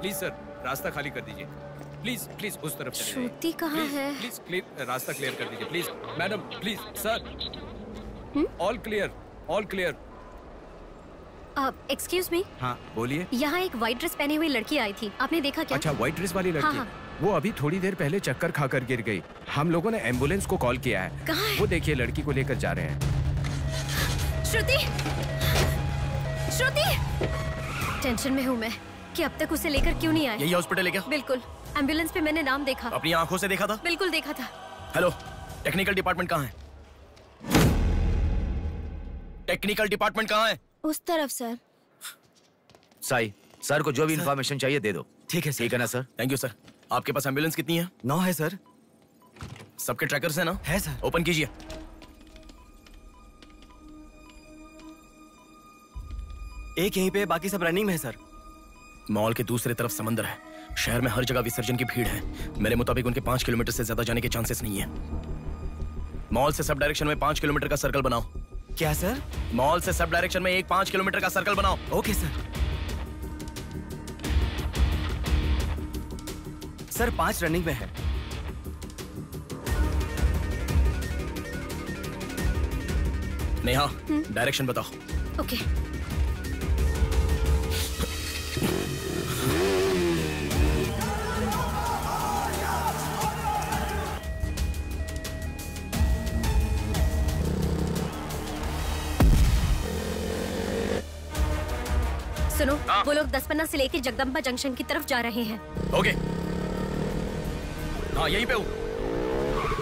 प्लीज सर, रास्ता खाली कर दीजिए। प्लीज प्लीज उस तरफ चले जाइए।
श्रुति कहाँ है?
प्लीज क्लियर, रास्ता क्लियर कर दीजिए please. Madam please sir, all clear, all clear.
Excuse me.
हाँ बोलिए।
यहाँ एक व्हाइट ड्रेस पहनी हुई लड़की आई थी, आपने देखा क्या?
अच्छा, व्हाइट ड्रेस वाली लड़की?
हाँ।
वो अभी थोड़ी देर पहले चक्कर खाकर गिर गई। हम लोगों ने एम्बुलेंस को कॉल किया है।
कहाँ है?
वो देखिए लड़की को लेकर जा रहे हैं।
श्रुति, श्रुति! टेंशन में हूँ मैं कि अब तक उसे लेकर क्यों नहीं आए।
यही हॉस्पिटल है क्या?
बिल्कुल, एम्बुलेंस पे मैंने नाम देखा।
अपनी आंखों से देखा था?
बिल्कुल देखा था।
हेलो, टेक्निकल डिपार्टमेंट कहाँ है? टेक्निकल डिपार्टमेंट कहाँ है?
उस तरफ सर।
साई, सर को जो भी इंफॉर्मेशन चाहिए दे दो।
ठीक है सर।
ठीक है ना सर?
Thank you sir. आपके पास एम्बुलेंस कितनी है?
9 है सर।
सबके ट्रैकर्स है ना?
है सर।
ओपन कीजिए।
एक यहीं पे, बाकी सब रनिंग में है सर।
मॉल के दूसरी तरफ समंदर है। शहर में हर जगह विसर्जन की भीड़ है। मेरे मुताबिक उनके 5 किलोमीटर से ज्यादा जाने के चांसेस नहीं है। मॉल से सब डायरेक्शन में 5 किलोमीटर का सर्कल बनाओ।
क्या सर?
मॉल से सब डायरेक्शन में एक 5 किलोमीटर का सर्कल बनाओ।
Okay sir. सर 5 रनिंग में है।
नेहा, डायरेक्शन बताओ।
ओके। सुनो, वो लोग 10 से लेकर जगदम्बा जंक्शन की तरफ जा रहे हैं।
ओके। हाँ, यहीं पे हूँ।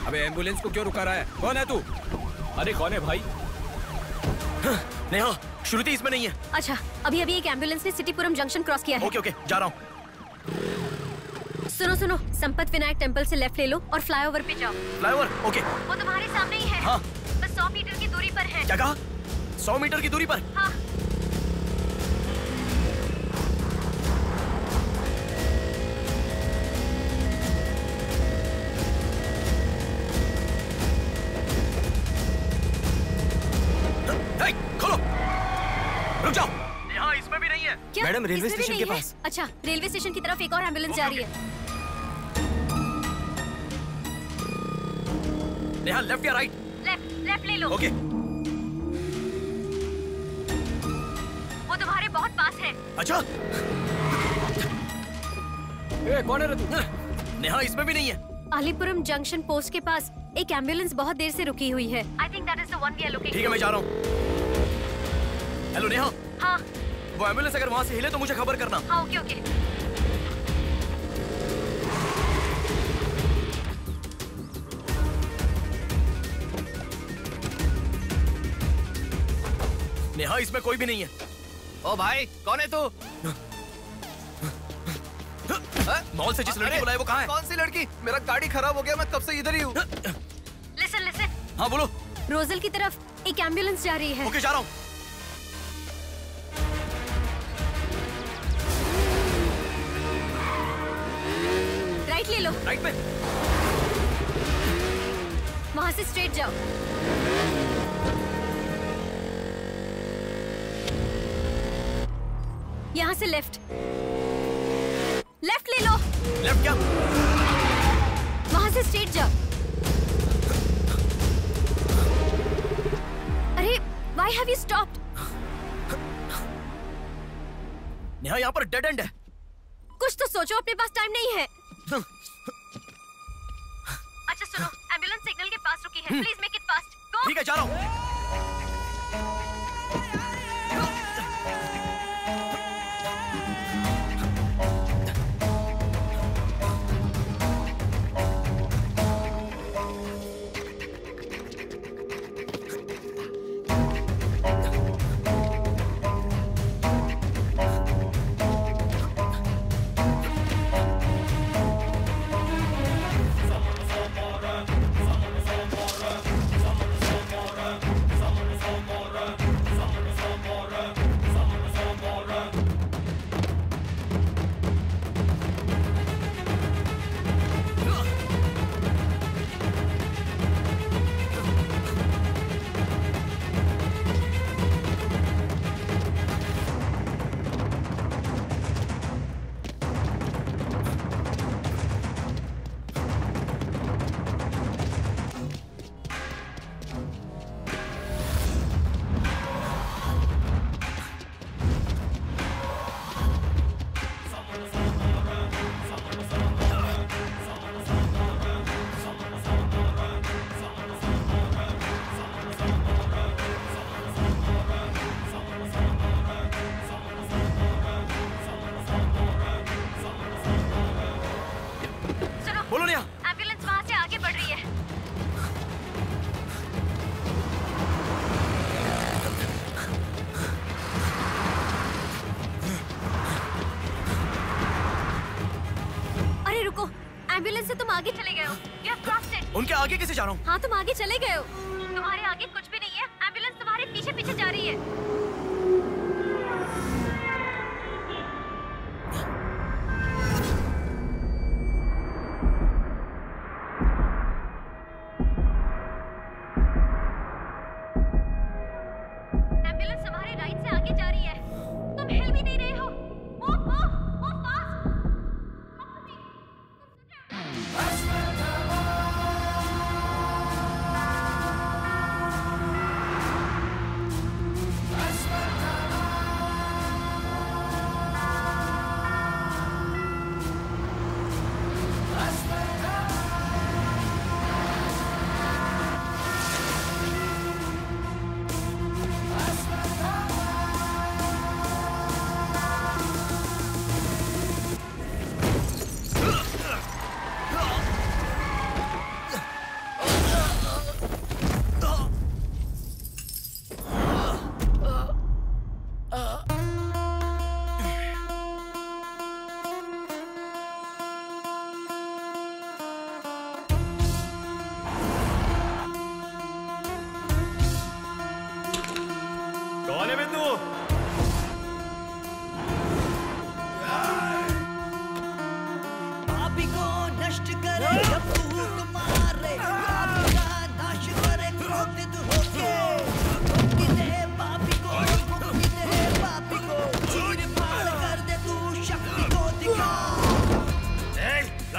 अबे एम्बुलेंस को क्यों रुका रहा है? कौन है तू?
अरे कौन है भाई?
नेहा, श्रुति इसमें नहीं है।
अच्छा, अभी एक एम्बुलेंस ने सिटीपुरम जंक्शन क्रॉस किया है।
ओके, जा रहा हूँ।
सुनो, संपत विनायक टेम्पल से लेफ्ट ले लो और फ्लाईओवर पे जाओ।
फ्लाईओवर? ओके।
वो तुम्हारे सामने ही है।
हाँ।
बस 100 मीटर की दूरी पर है।
क्या कहा? 100 मीटर की दूरी पर?
हाँ।
खोलो, रुक जाओ। यहाँ इसमें भी नहीं है।
क्या?
मैडम, रेलवे
इसमें भी
स्टेशन
नहीं
के
है?
पास।
अच्छा, रेलवे स्टेशन की तरफ एक और एम्बुलेंस जा रही है।
नेहा, लेफ्ट या राइट?
लेफ्ट ले लो।
ओके।
वो तुम्हारे बहुत पास है।
अच्छा।
कौन है रे तू?
नेहा, इसमें भी नहीं है।
अलीपुरम जंक्शन पोस्ट के पास एक एम्बुलेंस बहुत देर से रुकी हुई है। I think that is the one we are looking for.
ठीक है, मैं जा रहा हूँ। हेलो नेहा।
हाँ।
वो एम्बुलेंस अगर वहाँ से हिले तो मुझे खबर करना।
हाँ, ओके।
नेहा, इसमें कोई भी नहीं है।
ओ भाई, कौन है तू?
मॉल से जिस लड़की बुलाए वो कहाँ है?
कौन सी लड़की? मेरा गाड़ी खराब हो गया, मैं कब से इधर ही हूँ।
लिसन।
हाँ, बोलो।
रोजल की तरफ एक एम्बुलेंस जा रही है।
ओके, जा रहा हूँ।
राइट ले लो।
राइट में?
वहाँ से स्ट्रेट जाओ। यहाँ से लेफ्ट ले लो।
लेफ्ट क्या?
वहाँ से स्ट्रेट जाओ। अरे, why have you stopped?
Neha, यहाँ पर डेड एंड है।
कुछ तो सोचो, अपने पास टाइम नहीं है। अच्छा सुनो, एम्बुलेंस सिग्नल के पास रुकी है। Please make it fast. Go.
ठीक है, जा रहा हूँ।
एम्बुलेंस से तुम आगे चले गए हो। You have crossed it.
उनके आगे कैसे जा रहा हूँ?
हाँ, तुम आगे चले गए हो। तुम्हारे आगे कुछ भी नहीं है। एम्बुलेंस तुम्हारे पीछे पीछे जा रही है। एम्बुलेंस तुम्हारे राइट से आगे जा रही है। तुम हिल भी नहीं रहे हो। Move, move, move fast.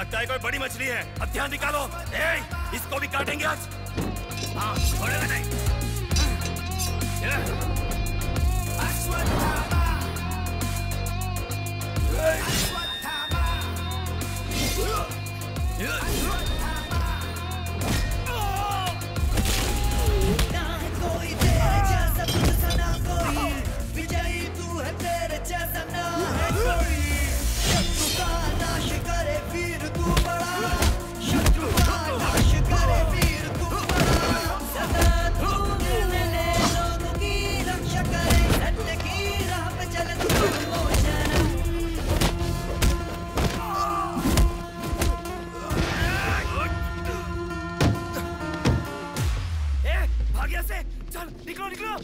लगता है कोई बड़ी मछली है। अब ध्यान निकालो। इसको भी काटेंगे आज। हाँ, छोड़ेगा नहीं।
कोई तेरे जैसा तुझसा ना कोई, विजयी तू है तेरे जैसा ना है कोई। शत्रु का नाश करे वीर तू बड़ा, शत्रु का नाश करे वीर तू बड़ा। सदा तू निर्मले लोगों की रक्षा करे, सत्य की राह पे चले तू निर्मोचन।
भाग यहाँ से, चल निकलो निकलो।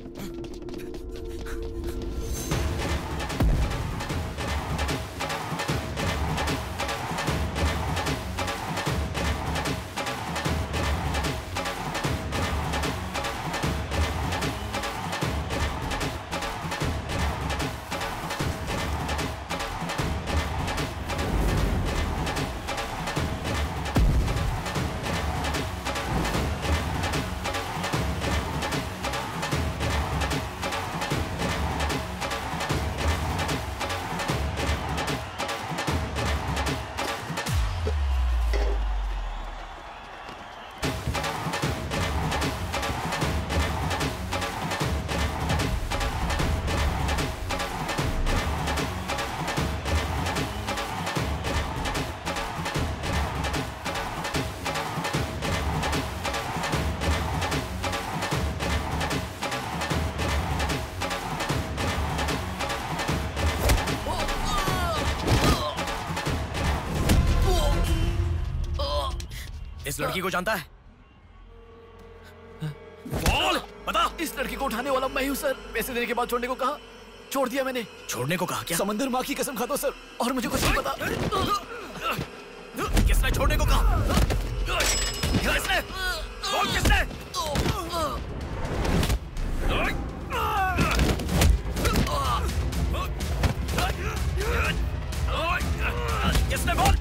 इस लड़की को जानता है?
बोल, बता।
इस लड़की को उठाने वाला मैं हूँ सर। पैसे देने के बाद छोड़ने को कहा, छोड़ दिया मैंने। छोड़ने को कहा क्या? समंदर माँ की कसम खाता हूँ सर, और मुझे कुछ नहीं पता। किसने छोड़ने को कहा? किसने? बोल किसने? किसने बोल?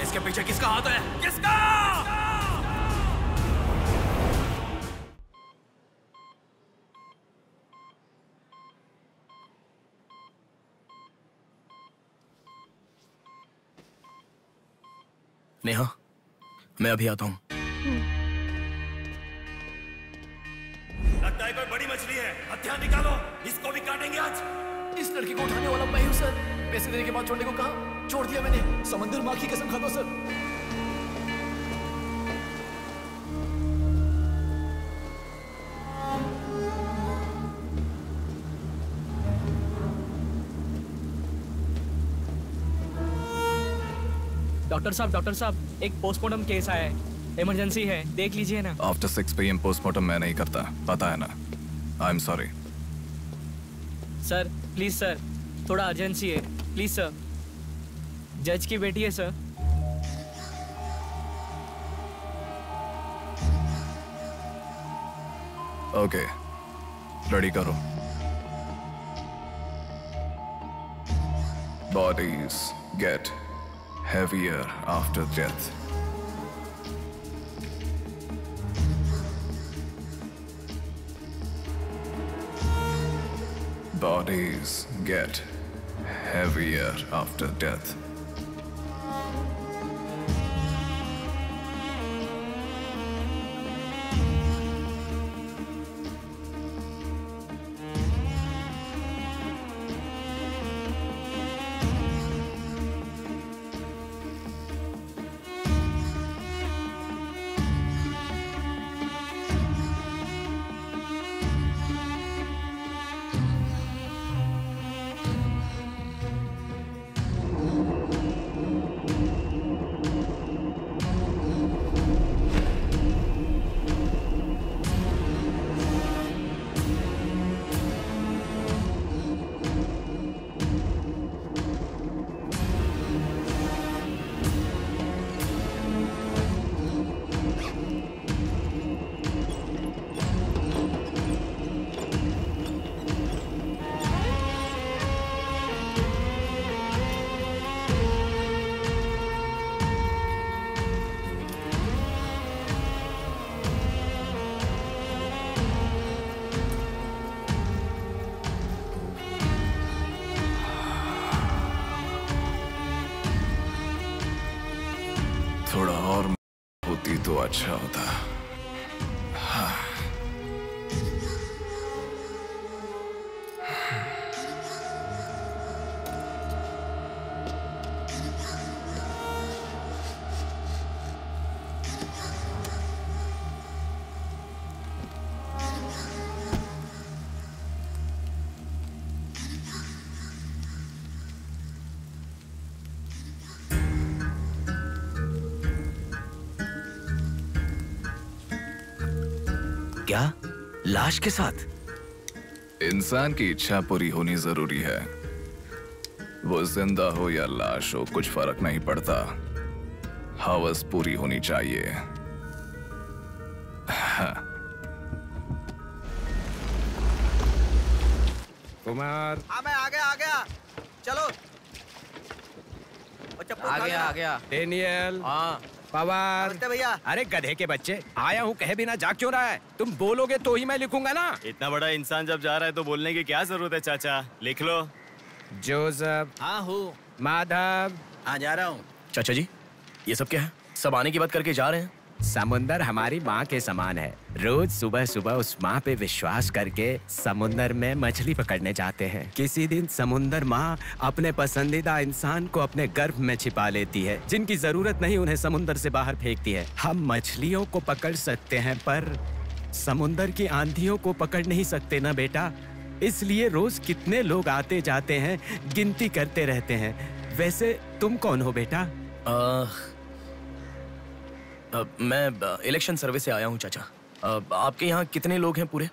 इसके पीछे किसका हाथ है? किसका? नेहा, मैं अभी आता हूँ।
लगता है कोई बड़ी मछली है। हथियार निकालो, इसको भी काटेंगे आज।
इस लड़की को उठाने वाला मैं हूँ सर। पैसे देने के बाद छोड़ने को कहा, छोड़ दिया मैंने। समंदर माँ की कसम खाता हूँ सर।
डॉक्टर साहब, एक पोस्टमार्टम केस आया है, इमरजेंसी है, देख लीजिए ना।
आफ्टर 6 PM पोस्टमार्टम मैं नहीं करता, पता है ना। I am sorry
sir, please sir, थोड़ा अर्जेंसी है, प्लीज सर। जज की बेटी है सर।
ओके, रेडी करो। Bodies get heavier after death. Bodies get heavier after death.
थोड़ा और होती तो अच्छा होता। हाँ।
क्या? लाश के साथ?
इंसान की इच्छा पूरी होनी जरूरी है। वो जिंदा हो या लाश हो, कुछ फर्क नहीं पड़ता। हवस पूरी होनी चाहिए। हाँ।
कुमार।
हाँ मैं आ गया। चलो।
आ गया। डेनियल। हाँ। पवार।
भैया।
अरे गधे के बच्चे, आया हूँ कहे बिना जाग क्यों रहा है? तुम बोलोगे तो ही मैं लिखूंगा ना।
इतना बड़ा इंसान जब जा रहा है तो बोलने की क्या जरूरत है चाचा? लिख लो।
जोसेफ।
हाँ हूँ।
माधव।
हाँ जा रहा हूँ।
चाचा जी, ये सब क्या है? सब आने की बात करके जा रहे हैं।
समुंदर हमारी माँ के समान है। रोज सुबह सुबह उस माँ पे विश्वास करके समुंदर में मछली पकड़ने जाते हैं। किसी दिन समुंदर माँ अपने पसंदीदा इंसान को अपने गर्भ में छिपा लेती है। जिनकी जरूरत नहीं उन्हें समुंदर से बाहर फेंकती है। हम मछलियों को पकड़ सकते हैं पर समुंदर की आंधियों को पकड़ नहीं सकते ना बेटा। इसलिए रोज कितने लोग आते जाते हैं, गिनती करते रहते हैं। वैसे तुम कौन हो बेटा?
मैं इलेक्शन सर्वे से आया हूँ चाचा। आपके यहाँ कितने लोग हैं पूरे?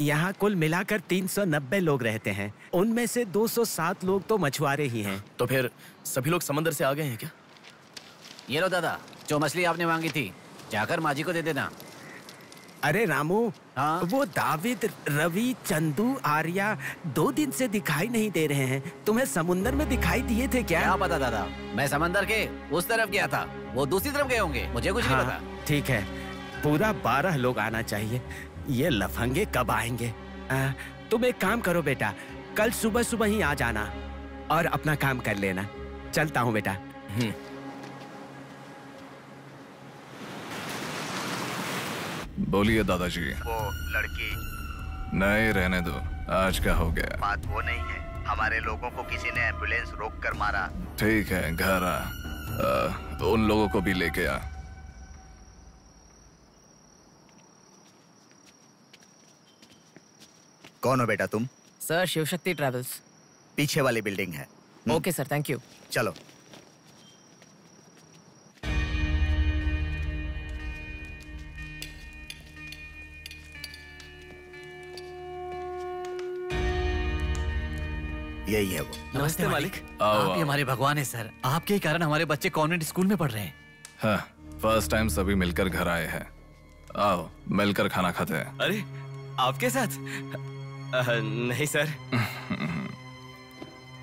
यहाँ कुल मिलाकर 390 लोग रहते हैं। उनमें से 207 लोग तो मछुआरे ही हैं।
तो फिर सभी लोग समंदर से आ गए हैं क्या?
ये लो दादा, जो मछली आपने मांगी थी, जाकर माजी को दे देना।
अरे रामू, वो दाविद, रवि, चंदू, आर्या 2 दिन से दिखाई नहीं दे रहे हैं। तुम्हें समुंदर में दिखाई दिए थे क्या?
क्या पता दादा, मैं समंदर के उस तरफ गया था, वो दूसरी तरफ गए होंगे, मुझे कुछ नहीं पता।
ठीक है, पूरा 12 लोग आना चाहिए। ये लफंगे कब आएंगे? तुम एक काम करो बेटा, कल सुबह सुबह ही आ जाना और अपना काम कर लेना। चलता हूँ बेटा।
बोलिए दादाजी।
वो लड़की।
नहीं रहने दो, आज का हो गया।
बात वो नहीं है, हमारे लोगों को किसी ने एम्बुलेंस रोक कर मारा।
ठीक है, घर आ। उन लोगों को भी लेके आ।
कौन हो बेटा तुम?
Sir, Shivshakti travels.
पीछे वाली बिल्डिंग है।
Okay sir, thank you.
चलो। यही है वो।
नमस्ते मालिक। आप ही हमारे भगवान है सर। आपके कारण हमारे बच्चे कॉन्वेंट स्कूल में पढ़ रहे हैं।
हाँ, फर्स्ट टाइम सभी मिलकर घर आए हैं। आओ मिलकर खाना खाते हैं।
अरे आपके साथ? नहीं सर।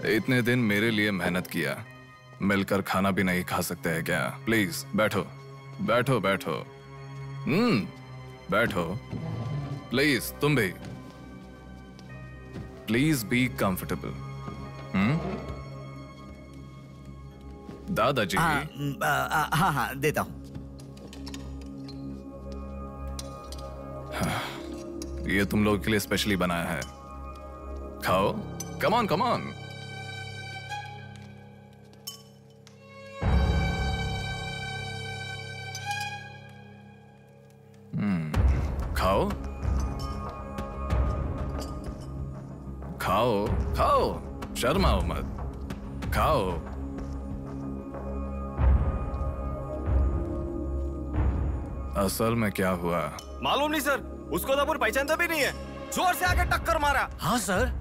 इतने दिन मेरे लिए मेहनत किया, मिलकर खाना भी नहीं खा सकते हैं क्या? प्लीज बैठो बैठो बैठो। बैठो प्लीज। तुम भी प्लीज बी कंफर्टेबल। दादाजी।
हाँ देता हूँ।
ये तुम लोग के लिए स्पेशली बनाया है, खाओ। Come on come on. खाओ खाओ खाओ, शर्माओ मत, खाओ। असल में क्या हुआ
मालूम नहीं सर, उसको तो अपन पहचानता भी नहीं है। जोर से आके टक्कर मारा।
हाँ सर।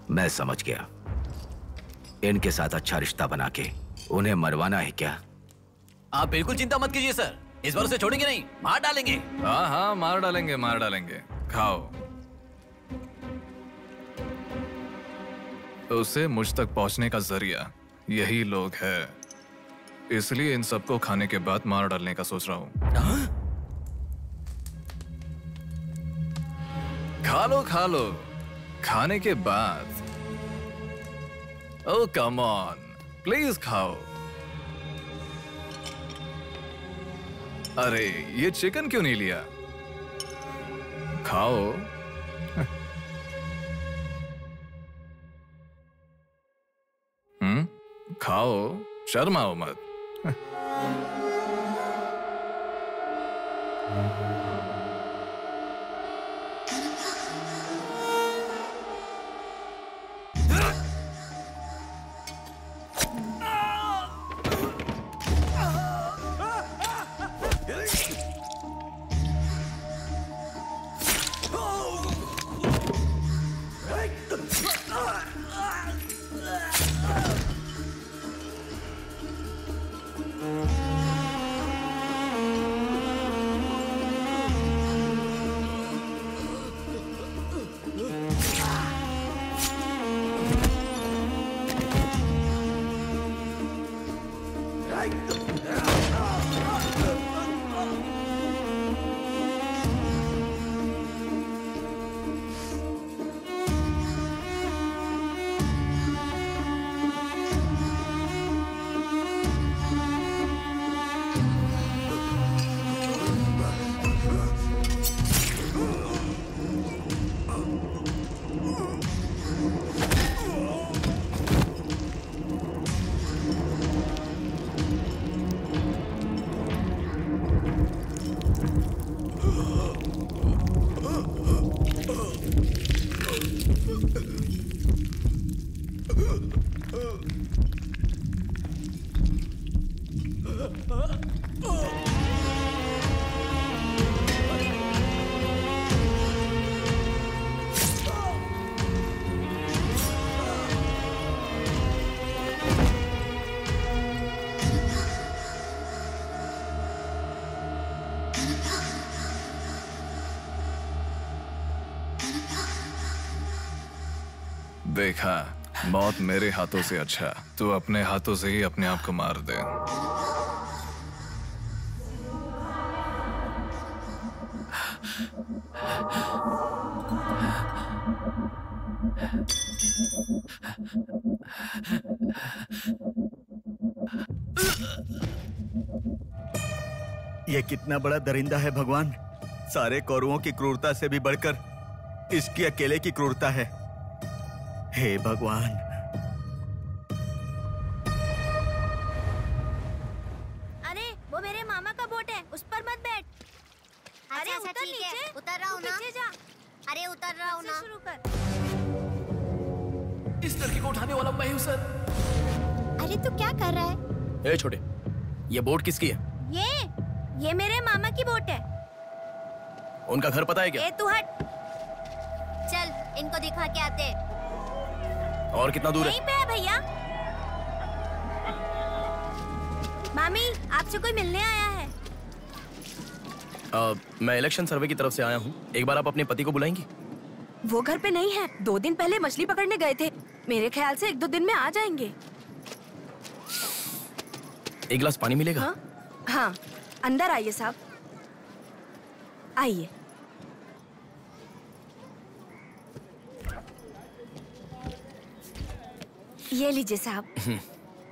मैं समझ गया, इनके साथ अच्छा रिश्ता बना के उन्हें मरवाना है क्या?
आप बिल्कुल चिंता मत कीजिए सर, इस बार उसे छोड़ेंगे नहीं, मार डालेंगे।
हाँ हाँ, मार डालेंगे मार डालेंगे। खाओ। उसे मुझ तक पहुंचने का जरिया यही लोग है, इसलिए इन सबको खाने के बाद मार डालने का सोच रहा हूं। खा लो। खाने के बाद। ओह कम ऑन, प्लीज खाओ। अरे ये चिकन क्यों नहीं लिया? खाओ। खाओ, शर्माओ मत। देखा, मौत मेरे हाथों से अच्छा तू अपने हाथों से ही अपने आप को मार दे।
ये कितना बड़ा दरिंदा है भगवान। सारे कौरवों की क्रूरता से भी बढ़कर इसकी अकेले की क्रूरता है। हे भगवान।
अरे वो मेरे मामा का बोट है, उस पर मत बैठ। अरे उतर नीचे,
उतर रहा हूँ ना।
पीछे जा।
अरे उतर रहा हूँ ना।
शुरू कर।
इस लड़की को उठाने वाला मैं हूँ सर।
अरे तू क्या कर रहा है?
ए छोटे, ये बोट किसकी है?
ये मेरे मामा की बोट है।
उनका घर पता है क्या?
ए तू हट।
चल इनको दिखा के आते।
और कितना दूर है?
यहीं पे है भैया। मामी आपसे कोई मिलने आया है।
मैं इलेक्शन सर्वे की तरफ से आया हूँ। एक बार आप अपने पति को बुलाएंगी?
वो घर पे नहीं है, 2 दिन पहले मछली पकड़ने गए थे। मेरे ख्याल से 1-2 दिन में आ जाएंगे।
एक गिलास पानी मिलेगा?
हाँ, अंदर आइए साहब, आइए। ये लीजिए साहब।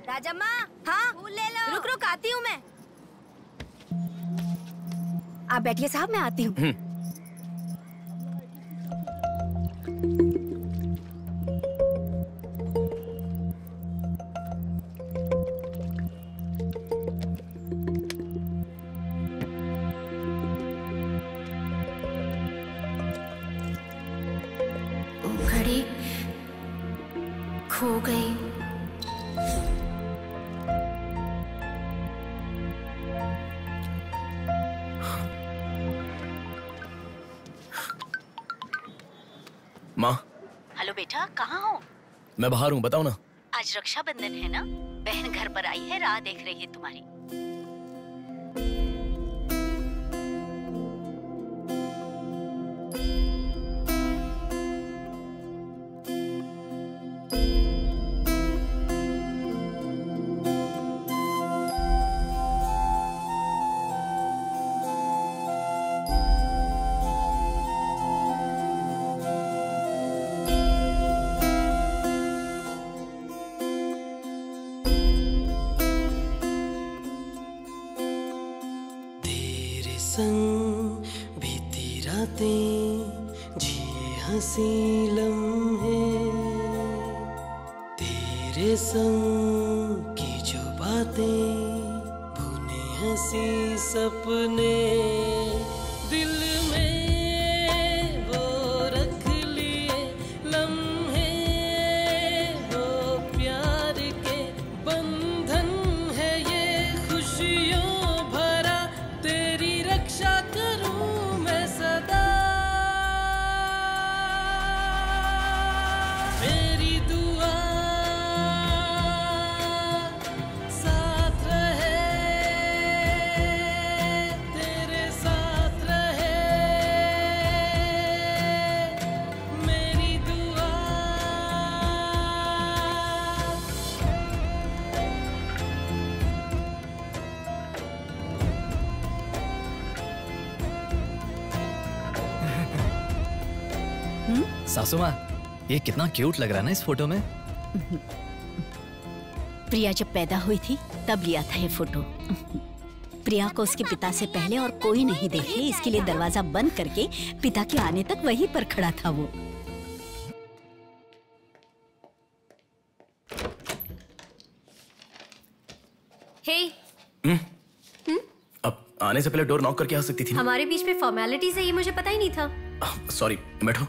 राजम्मा,
हाँ
फूल ले लो।
रुक रुक आती हूँ मैं। आप बैठिए साहब, मैं आती हूँ।
घड़ी खो गई।
माँ।
हेलो बेटा, कहाँ हो?
मैं बाहर हूँ, बताओ ना।
आज रक्षाबंधन है ना, बहन घर पर आई है, राह देख रही है तुम्हारी।
संग बीती रातें जिए हंसी लम्हे, तेरे संग की जो बातें बुने हंसी सपने, दिल में वो रख लिए लम्हे, वो प्यार के बंधन है ये खुशियों भरा, तेरी रक्षा करूं मैं सदा, मेरी दुआ साथ रहे, तेरे साथ रहे, मेरी दुआ।
सासू माँ, ये कितना क्यूट लग रहा है ना इस फोटो में।
प्रिया जब पैदा हुई थी तब लिया था ये फोटो। प्रिया को उसके पिता से पहले और कोई नहीं देखे, इसके लिए दरवाजा बंद करके पिता के आने तक वहीं पर खड़ा था वो।
हे,
अब आने से पहले डोर नॉक करके आ सकती थी ना?
हमारे बीच में फॉर्मेलिटीज है, ये मुझे पता ही नहीं था।
सॉरी, बैठो।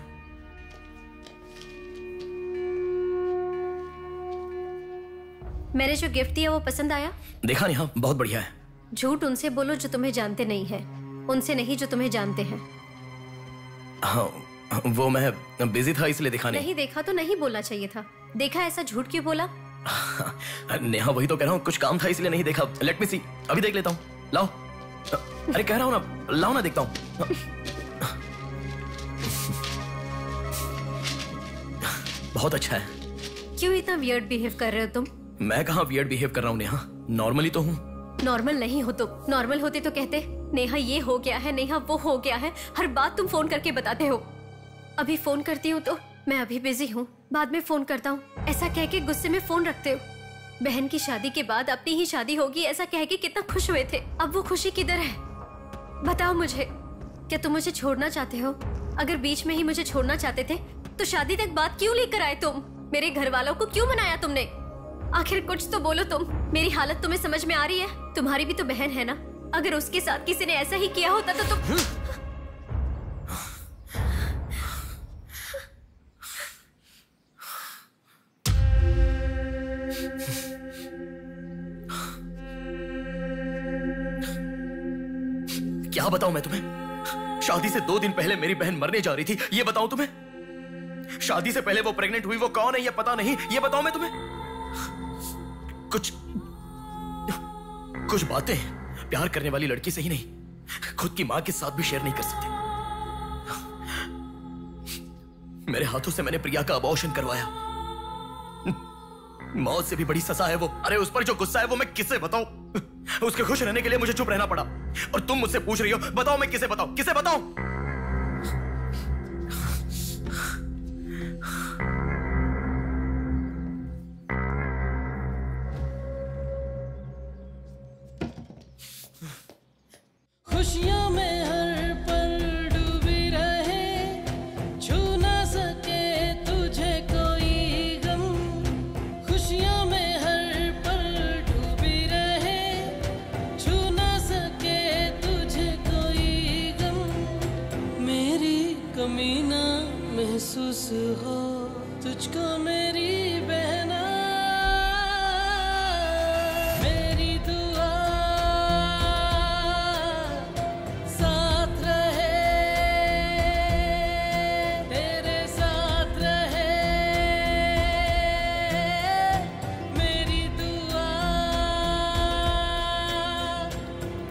मैंने जो गिफ्ट दिया वो पसंद आया?
देखा नहीं? हाँ, बहुत बढ़िया है।
झूठ उनसे बोलो जो तुम्हें जानते नहीं है, उनसे नहीं जो तुम्हें जानते हैं।
हाँ, वो मैं बिजी था इसलिए देखा नहीं।
नहीं देखा तो नहीं बोलना चाहिए था। देखा, ऐसा झूठ क्यों बोला?
नेहा, वही तो कह रहा हूँ, कुछ काम था इसलिए नहीं देखा। लेट मी सी, अभी देख लेता हूँ। लाओ। अरे कह रहा हूँ ना, लाओ ना, देखता हूँ। बहुत अच्छा है।
क्यों इतना वियर्ड बिहेव कर रहे हो तुम?
मैं कहाँ वियर्ड बिहेव कर रहा हूँ नेहा, नॉर्मली तो हूँ।
नॉर्मल नहीं हो तुम। नॉर्मल होते तो कहते नेहा ये हो गया है, नेहा वो हो गया है। हर बात तुम फोन करके बताते हो। अभी फोन करती हूँ तो मैं अभी बिजी हूँ, बाद में फोन करता हूँ, ऐसा कह के गुस्से में फोन रखते हो। बहन की शादी के बाद अपनी ही शादी होगी ऐसा कह के कितना खुश हुए थे, अब वो खुशी किधर है? बताओ मुझे, क्या तुम मुझे छोड़ना चाहते हो? अगर बीच में ही मुझे छोड़ना चाहते थे तो शादी तक बात क्यों लेकर आए तुम? मेरे घर वालों को क्यों मनाया तुमने? आखिर कुछ तो बोलो तुम। मेरी हालत तुम्हें समझ में आ रही है? तुम्हारी भी तो बहन है ना, अगर उसके साथ किसी ने ऐसा ही किया होता तो तुम।
क्या बताऊं मैं तुम्हें? शादी से 2 दिन पहले मेरी बहन मरने जा रही थी, ये बताऊं तुम्हें? शादी से पहले वो प्रेग्नेंट हुई, वो कौन है ये पता नहीं, ये बताऊं मैं तुम्हें? कुछ बातें प्यार करने वाली लड़की से ही नहीं, खुद की मां के साथ भी शेयर नहीं कर सकते। मेरे हाथों से मैंने प्रिया का अबॉर्शन करवाया। मौत से भी बड़ी सजा है वो। अरे उस पर जो गुस्सा है वो मैं किसे बताऊं? उसके खुश रहने के लिए मुझे चुप रहना पड़ा, और तुम मुझसे पूछ रही हो बताओ मैं किसे बताऊं, किसे बताऊं?
खुशियों में हर पल डूबी रहे, छू ना सके तुझे कोई गम। खुशियों में हर पल डूबी रहे, छू ना सके तुझे कोई गम। मेरी कमी ना महसूस हो तुझको मेरी बहना, मेरी दुआ साथ रहे, तेरे साथ रहे, मेरी दुआ,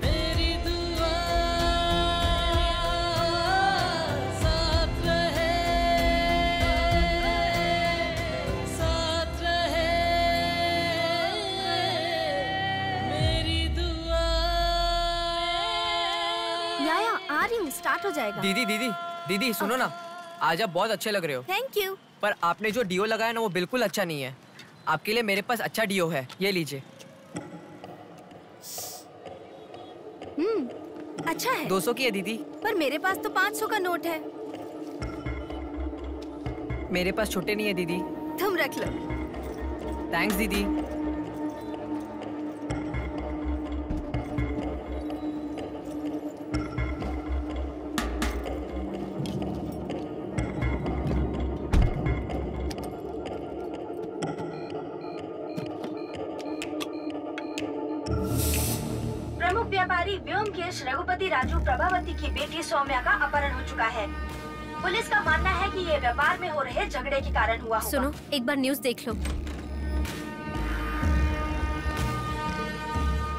मेरी दुआ साथ रहे, साथ रहे, मेरी दुआ।
याया आ रही हूँ, स्टार्ट हो जाएगा।
दीदी दीदी दीदी सुनो ना, आज आप बहुत अच्छे लग रहे हो।
Thank you.
पर आपने जो डियो लगाया ना वो बिल्कुल अच्छा नहीं है। आपके लिए मेरे पास अच्छा डियो है, ये लीजिए।
अच्छा है।
200 की है दीदी।
पर मेरे पास तो 500 का नोट है।
मेरे पास छोटे नहीं है दीदी।
तुम रख लो।
थैंक्स दीदी।
प्रमुख व्यापारी व्योमकेश रघुपति राजू प्रभावती की बेटी सौम्या का अपहरण हो चुका है। पुलिस का मानना है कि ये व्यापार में हो रहे झगड़े के कारण हुआ होगा।
सुनो, एक बार न्यूज़ देख लो।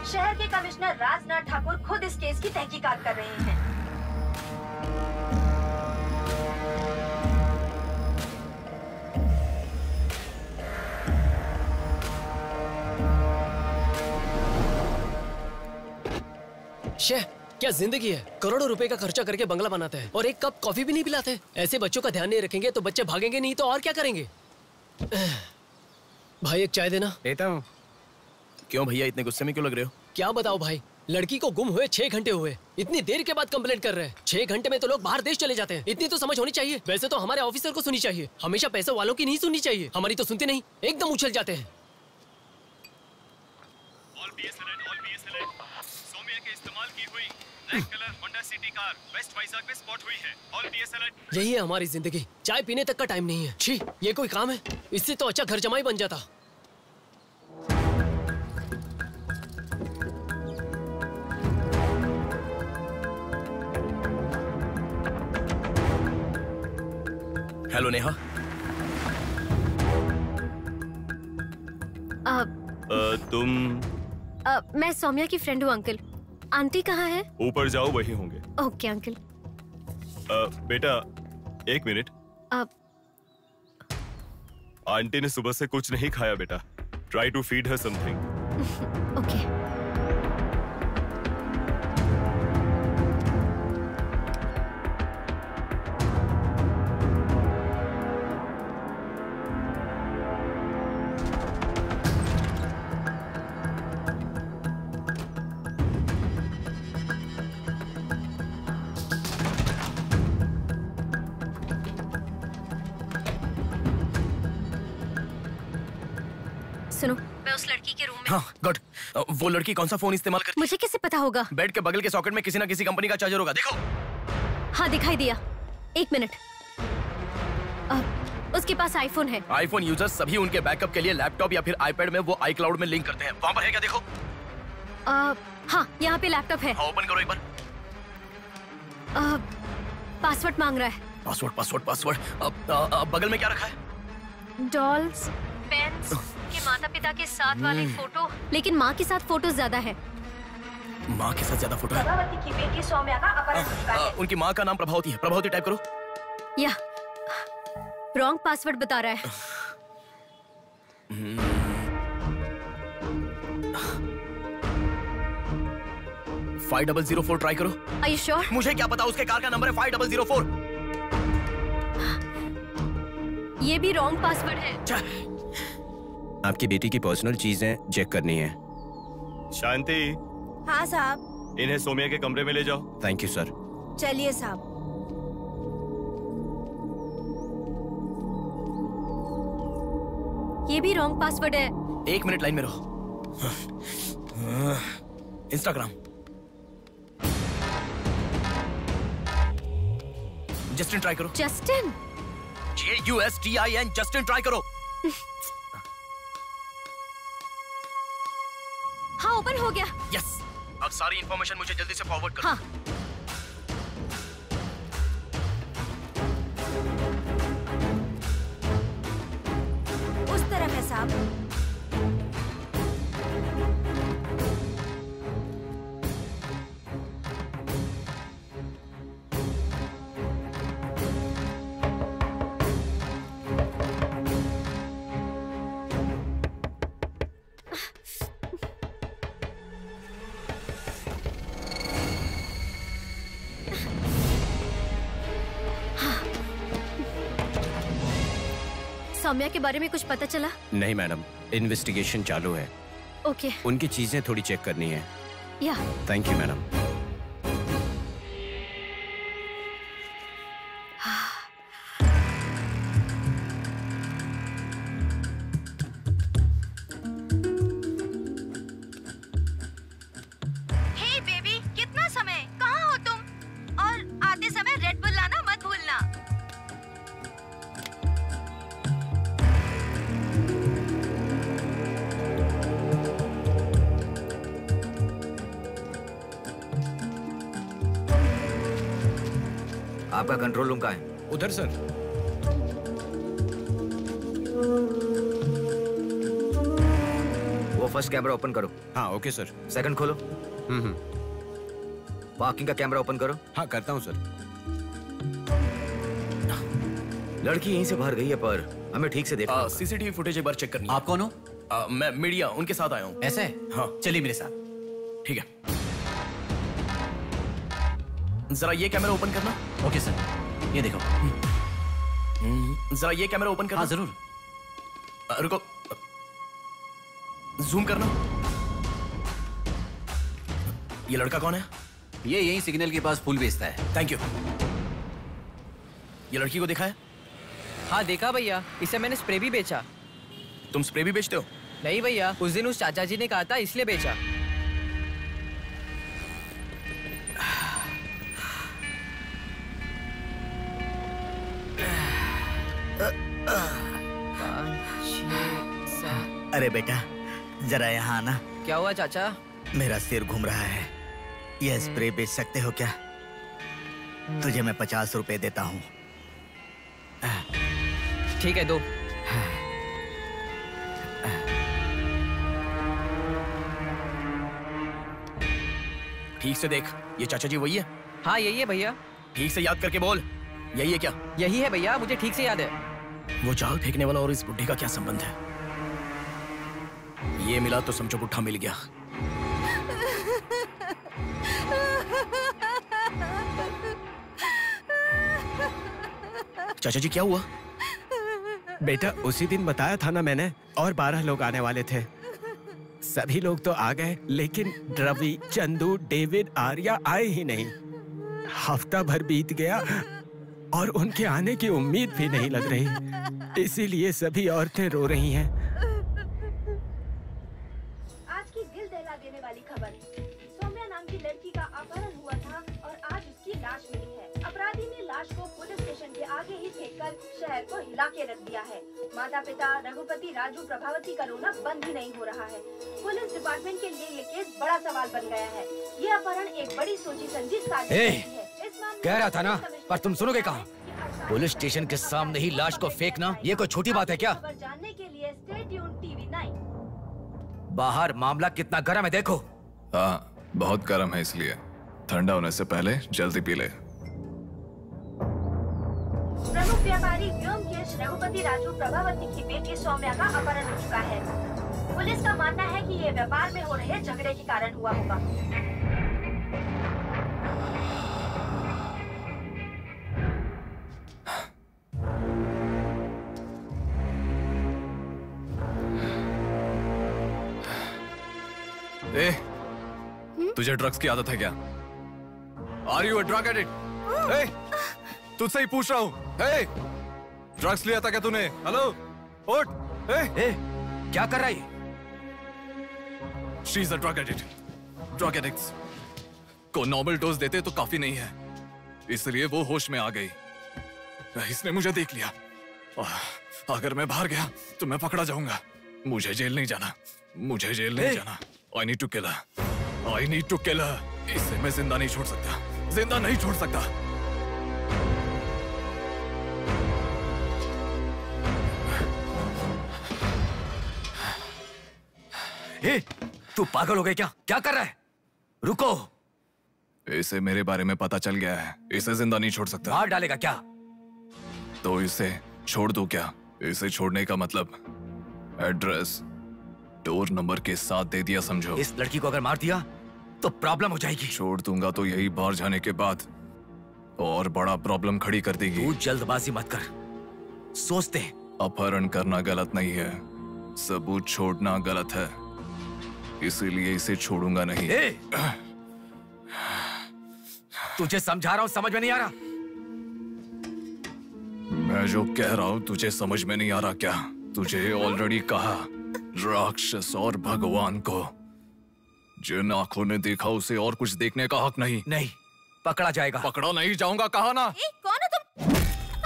शहर के कमिश्नर राजनाथ ठाकुर खुद इस केस की तहकीकात कर रहे हैं।
शेह, क्या जिंदगी है। करोड़ों रुपए का खर्चा करके बंगला बनाते हैं और एक कप कॉफी भी नहीं पिलाते। ऐसे बच्चों का ध्यान नहीं रखेंगे तो बच्चे भागेंगे नहीं तो और क्या करेंगे। भाई एक चाय देना।
देता हूँ। क्यों भैया इतने गुस्से में क्यों लग रहे हो?
क्या बताओ भाई, लड़की को गुम हुए 6 घंटे हुए, इतनी देर के बाद कंप्लेंट कर रहे हैं। 6 घंटे में तो लोग बाहर देश चले जाते हैं। इतनी तो समझ होनी चाहिए। वैसे तो हमारे ऑफिसर को सुनी चाहिए, हमेशा पैसे वालों की नहीं सुननी चाहिए। हमारी तो सुनते नहीं, एकदम उछल जाते हैं। यही है हमारी जिंदगी। चाय पीने तक का टाइम नहीं है। छी, ये कोई काम है? इससे तो अच्छा घर जमाई बन जाता।
हेलो नेहा।
तुम?
मैं सौम्या की फ्रेंड हूँ अंकल। आंटी कहाँ है?
ऊपर जाओ, वही होंगे।
Okay uncle.
बेटा एक मिनट। आंटी ने सुबह से कुछ नहीं खाया बेटा। Try to feed her something.
Okay. सुनो, मैं उस लड़की के रूम में।
हाँ गुड। वो लड़की कौन सा फोन इस्तेमाल करती है?
मुझे कैसे पता होगा?
बेड के बगल के सॉकेट में किसी ना किसी कंपनी का चार्जर होगा, देखो।
हाँ दिखाई दिया। 1 मिनट। उसके पास आईफोन है।
आईफोन यूजर्स सभी उनके बैकअप के लिए लैपटॉप या फिर आईपैड में वो iCloud में लिंक करते हैं। वहाँ पर है क्या, देखो।
हाँ, यहाँ पे लैपटॉप है।
हाँ, ओपन करो एक बार।
पासवर्ड मांग रहा है।
पासवर्ड। बगल में क्या रखा है?
डॉल्स, पेन्स, के माता पिता के साथ वाले फोटो। लेकिन माँ के साथ फोटो ज्यादा है।
माँ के साथ ज्यादा फोटो है?
प्रभावती की बेटी सौम्या का अपहरण हो चुका है।
उनकी माँ का नाम प्रभावती है। प्रभावती टाइप करो।
या रॉन्ग पासवर्ड बता रहा है।
5004 ट्राई करो।
Are you sure?
मुझे क्या पता, उसके कार का नंबर है 5004।
ये भी रॉन्ग पासवर्ड है।
आपकी बेटी की पर्सनल चीजें चेक करनी है।
शांति।
हाँ साहब।
इन्हें सोमिया के कमरे में ले जाओ।
Thank you sir.
चलिए साहब।
ये भी रॉन्ग पासवर्ड है।
1 मिनट लाइन में रहो। इंस्टाग्राम। जस्टिन ट्राई करो।
जस्टिन?
JUSTIN, जस्टिन ट्राई करो।
हाँ, ओपन हो गया।
यस। अब सारी इंफॉर्मेशन मुझे जल्दी से फॉरवर्ड करो।
हाँ।
उस तरफ है साहब।
सौम्या के बारे में कुछ पता चला?
नहीं मैडम, इन्वेस्टिगेशन चालू है।
ओके।
उनकी चीजें थोड़ी चेक करनी है।
या।
Thank you madam.
आपका कंट्रोल रूम कहाँ है?
उधर सर।
वो फर्स्ट कैमरा ओपन करो।
हाँ ओके सर।
सेकंड खोलो। पार्किंग का कैमरा ओपन करो।
हाँ करता हूँ सर।
लड़की यहीं से बाहर गई है पर हमें ठीक से देखना।
सीसीटीवी फुटेज एक बार चेक करनी है।
आप कौन हो?
मैं मीडिया, उनके साथ आया हूँ।
ऐसे?
हाँ
चलिए मेरे साथ।
ठीक है, जरा ये कैमरा ओपन करना।
ओके सर, ये देखो।
जरा ये कैमरा ओपन करना।
हाँ जरूर।
रुको, जूम करना। ये लड़का कौन है?
ये यही सिग्नल के पास फूल बेचता है।
Thank you. ये लड़की को देखा है?
हाँ देखा भैया, इसे मैंने स्प्रे भी बेचा।
तुम स्प्रे भी बेचते हो?
नहीं भैया, उस दिन उस चाचा जी ने कहा था इसलिए बेचा।
अरे बेटा जरा यहाँ आना।
क्या हुआ चाचा?
मेरा सिर घूम रहा है। यह स्प्रे बेच सकते हो क्या? तुझे मैं 50 रुपए देता हूँ।
ठीक है, दो।
ठीक से देख, ये चाचा जी वही है?
हाँ यही है भैया।
ठीक से याद करके बोल, यही है क्या?
यही है भैया, मुझे ठीक से याद है।
वो जाल फेंकने वाला और इस बुढ़े का क्या संबंध है? ये मिला तो समझो पुट्ठा मिल गया। चाचा जी क्या हुआ?
बेटा उसी दिन बताया था ना मैंने, और 12 लोग आने वाले थे। सभी लोग तो आ गए, लेकिन रवि, चंदू, डेविड, आर्या आए ही नहीं। हफ्ता भर बीत गया और उनके आने की उम्मीद भी नहीं लग रही। इसीलिए सभी औरतें रो रही हैं।
आज की दिल दहला देने वाली खबर, सौम्या नाम की लड़की का अपहरण हुआ था और आज उसकी लाश मिली है। अपराधी ने लाश को पुलिस स्टेशन के आगे ही फेंककर शहर को हिला के रख दिया है। माता पिता रघुपति, राजू, प्रभावती का रोना बंद ही नहीं हो रहा है। पुलिस डिपार्टमेंट के लिए ये केस बड़ा सवाल बन गया है। ये अपहरण एक बड़ी सोची समझी साजिश है।
कह रहा था ना, पर तुम सुनोगे कहाँ? पुलिस स्टेशन के सामने ही लाश को फेंकना ये कोई छोटी बात है क्या?
खबर जानने के लिए स्टे ट्यून्ड टीवी 9।
बाहर मामला कितना गर्म है देखो।
हाँ बहुत गर्म है, इसलिए ठंडा होने से पहले जल्दी पी ले।
प्रमुख व्यापारी व्योमकेश रघुपति राजू प्रभावती की बेटी सौम्या का अपहरण हो चुका है। पुलिस का मानना है कि ये व्यापार में हो रहे झगड़े के कारण हुआ होगा।
ए, तुझे ड्रग्स की आदत है क्या? Are you a drug addict? ए, तुझसे ही पूछ रहा हूँ। ए, ड्रग्स लिया था क्या तूने? हेलो, उठ। ए,
क्या कर रहा है?
She is a drug addict. Drug addicts को नॉर्मल डोज देते तो काफी नहीं है, इसलिए वो होश में आ गई। इसने मुझे देख लिया। अगर मैं बाहर गया तो मैं पकड़ा जाऊंगा। मुझे जेल नहीं जाना, मुझे जेल नहीं जाना। I need to kill her. I need to kill her. इसे मैं जिंदा नहीं छोड़ सकता, जिंदा नहीं छोड़ सकता।
ए, तू पागल हो गई क्या? क्या कर रहा है? रुको।
इसे मेरे बारे में पता चल गया है, इसे जिंदा नहीं छोड़ सकता।
मार डालेगा क्या?
तो इसे छोड़ दूं क्या? इसे छोड़ने का मतलब एड्रेस डोर नंबर के साथ दे दिया, समझो।
इस लड़की को अगर मार दिया तो प्रॉब्लम हो जाएगी।
छोड़ दूंगा तो यही बाहर जाने के बाद और बड़ा प्रॉब्लम खड़ी कर देगी।
तू जल्दबाजी मत कर, सोचते हैं।
अपहरण करना गलत नहीं है, सबूत छोड़ना गलत है, इसीलिए इसे छोड़ूंगा नहीं।
तुझे समझा रहा हूं, समझ में नहीं आ रहा?
मैं जो कह रहा हूं तुझे समझ में नहीं आ रहा क्या? तुझे ऑलरेडी कहा, राक्षस और भगवान को जिन आंखों ने देखा उसे और कुछ देखने का हक नहीं।
नहीं, पकड़ा जाएगा।
पकड़ा नहीं जाऊंगा, कहा ना।
कौन हो तुम?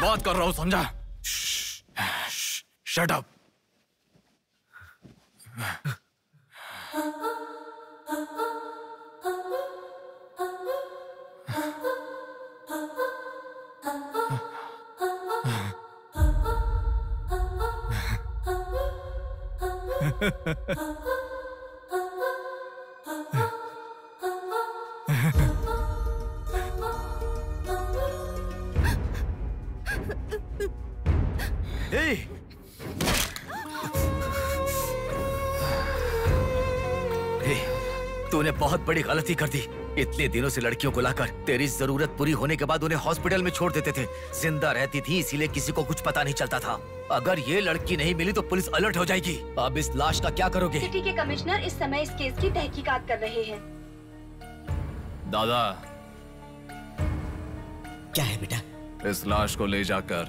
बात कर रहा हूं, समझा? Shut up.
तूने बहुत बड़ी गलती कर दी। इतने दिनों से लड़कियों को लाकर तेरी जरूरत पूरी होने के बाद उन्हें हॉस्पिटल में छोड़ देते थे। जिंदा रहती थी इसीलिए किसी को कुछ पता नहीं चलता था। अगर ये लड़की नहीं मिली तो पुलिस अलर्ट हो जाएगी। अब इस लाश का क्या करोगे?
सिटी के कमिश्नर इस समय इस केस की तहकीकात कर रहे हैं।
दादा,
क्या है बेटा?
इस लाश को ले जाकर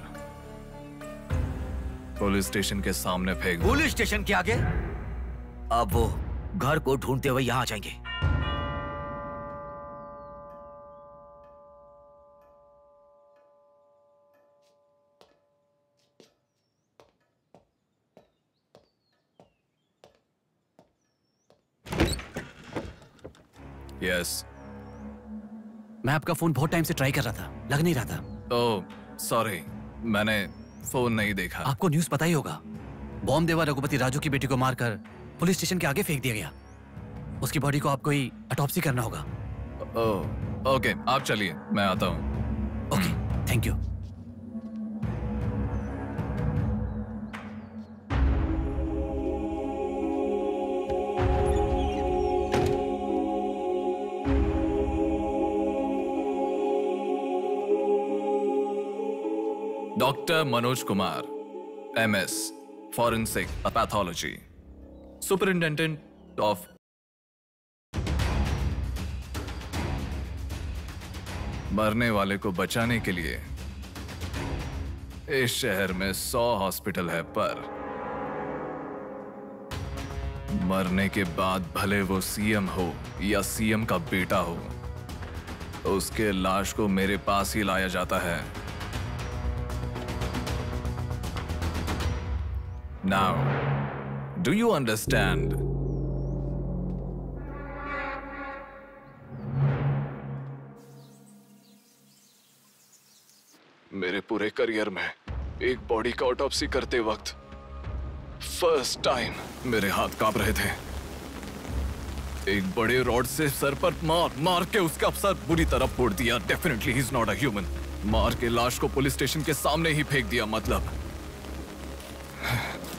पुलिस स्टेशन के सामने फेंक दो।
पुलिस स्टेशन के आगे? अब वो घर को ढूंढते हुए यहाँ आ जाएंगे।
यस।
मैं आपका फोन बहुत टाइम से ट्राई कर रहा था, लग नहीं रहा था।
ओह सॉरी, मैंने फोन नहीं देखा।
आपको न्यूज़ पता ही होगा, बॉम्ब देवा रघुपति राजू की बेटी को मारकर पुलिस स्टेशन के आगे फेंक दिया गया। उसकी बॉडी को आपको ही ऑटोप्सी करना होगा।
ओह ओके, आप चलिए, मैं आता हूँ।
Okay, thank you.
Doctor Manoj Kumar, MS, forensic pathology, superintendent of. मरने वाले को बचाने के लिए इस शहर में 100 हॉस्पिटल है, पर मरने के बाद भले वो CM हो या CM का बेटा हो, उसके लाश को मेरे पास ही लाया जाता है। Now, do you understand? मेरे पूरे करियर में एक बॉडी का ऑटोप्सी करते वक्त फर्स्ट टाइम मेरे हाथ कांप रहे थे। एक बड़े रॉड से सर पर मार के उसका सर बुरी तरह फोड़ दिया। Definitely he is not a human. मार के लाश को पुलिस स्टेशन के सामने ही फेंक दिया। मतलब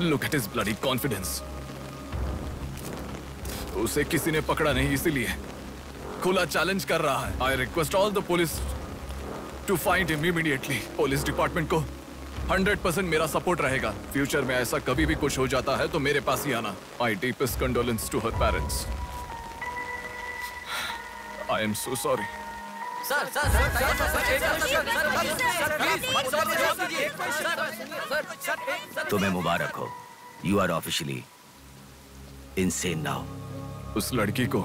look at his bloody confidence. उसे किसी ने पकड़ा नहीं, इसीलिए खुला चैलेंज कर रहा है। I request all the police to find him immediately. Police department को 100% मेरा सपोर्ट रहेगा। फ्यूचर में ऐसा कभी भी कुछ हो जाता है तो मेरे पास ही आना। My deepest condolence to her parents. I am so sorry.
तुम्हें मुबारक हो, you are officially insane now.
उस लड़की को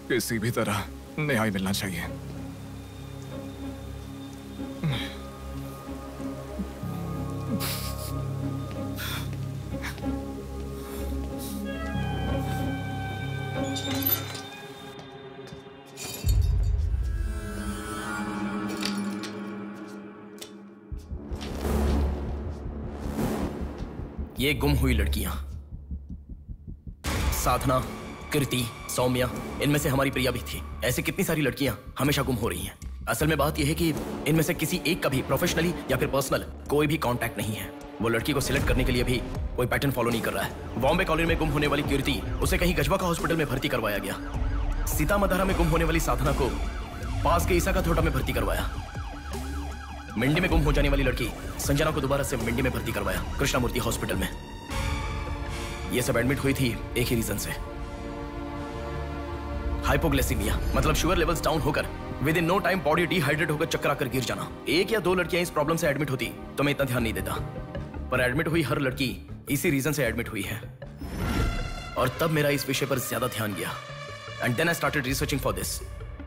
किसी भी तरह न्याय मिलना चाहिए।
ये गुम हुई लड़कियां साधना, कृति, सौम्या, इनमें से हमारी प्रिया भी थी। ऐसे कितनी सारी लड़कियां हमेशा गुम हो रही हैं। असल में बात यह है कि इनमें से किसी एक का भी प्रोफेशनली या फिर पर्सनल कोई भी कांटेक्ट नहीं है। वो लड़की को सिलेक्ट करने के लिए भी कोई पैटर्न फॉलो नहीं कर रहा है। बॉम्बे कॉलोनी में गुम होने वाली कीर्ति, उसे कहीं गजवा का हॉस्पिटल में भर्ती करवाया गया। सीतामढ़ी में गुम होने वाली साधना को पास के ईसा का थोटा में भर्ती करवाया। मिंडी में गुम हो जाने वाली लड़की संजना को दोबारा से मिंडी में भर्ती करवाया, कृष्णामूर्ति हॉस्पिटल में। ये सब एडमिट हुई थी एक ही रीजन से, हाइपोग्लाइसीमिया, मतलब शुगर लेवल्स डाउन होकर within no time body dehydrate होकर चक्कर आकर गिर जाना। एक या दो लड़कियां इस प्रॉब्लम से एडमिट होती तो मैं इतना ध्यान नहीं देता, पर एडमिट हुई हर लड़की इसी रीजन से एडमिट हुई है। और तब मेरा इस विषय पर ज्यादा ध्यान गया and then I started researching for this.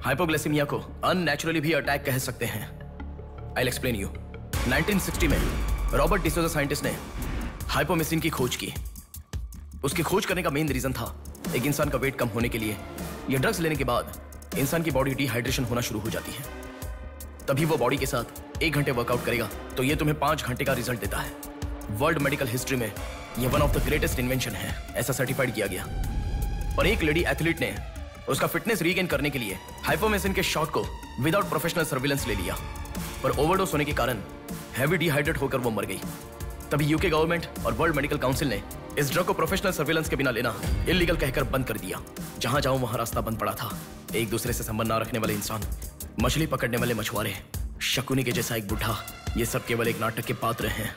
Hypoglycaemia को अननेचुरली भी अटैक कह सकते हैं। I will explain you. 1960 में रॉबर्ट डिसोजा साइंटिस्ट ने हाइपोमिसिन की खोज की। उसकी खोज करने का मेन रीजन था एक इंसान का वेट कम होने के लिए ये ड्रग्स लेने के बाद इंसान की बॉडी डिहाइड्रेशन होना शुरू हो जाती है। तभी वो बॉडी के साथ 1 घंटे वर्कआउट करेगा तो ये तुम्हें 5 घंटे का रिजल्ट देता है। वर्ल्ड मेडिकल हिस्ट्री में ये one of the greatest invention है, ऐसा सर्टिफाइड किया गया। और एक लेडी एथलीट ने उसका फिटनेस रीगेन करने के लिए हाइपोमेसिन के शॉट को विदाउट प्रोफेशनल सर्विलेंस ले लिया, पर ओवरडोज होने के कारण हैवी डिहाइड्रेट होकर वो मर गई। तभी यूके गवर्नमेंट और वर्ल्ड मेडिकल काउंसिल ने इस ड्रग को प्रोफेशनल सर्विलेंस के बिना लेना इलीगल कहकर बंद कर दिया। जहां जाऊं वहां रास्ता बंद पड़ा था। एक दूसरे से संबंध ना रखने वाले इंसान, मछली पकड़ने वाले मछुआरे, शकुनी के जैसा एक बुढ़ा, ये सब केवल एक नाटक के पात्र हैं।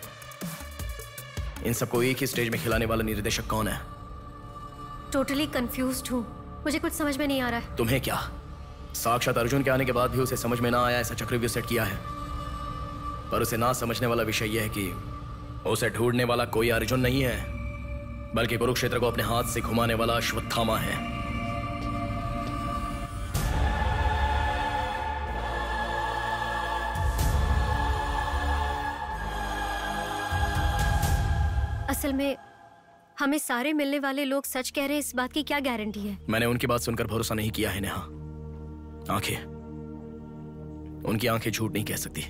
इन सबको एक ही स्टेज में खिलाने वाला निर्देशक कौन है?
टोटली कंफ्यूज्ड हूँ, मुझे कुछ समझ में नहीं आ रहा है।
तुम्हें क्या? साक्षात अर्जुन के आने के बाद भी उसे समझ में ना आया ऐसा चक्रव्यूह सेट किया है। पर उसे ना समझने वाला विषय यह है कि उसे ढूंढने वाला कोई अर्जुन नहीं है, बल्कि कुरुक्षेत्र को अपने हाथ से घुमाने वाला अश्वत्थामा है।
असल में हमें सारे मिलने वाले लोग सच कह रहे हैं, इस बात की क्या गारंटी है?
मैंने उनकी बात सुनकर भरोसा नहीं किया है नेहा। आंखें, उनकी आंखें झूठ नहीं कह सकती।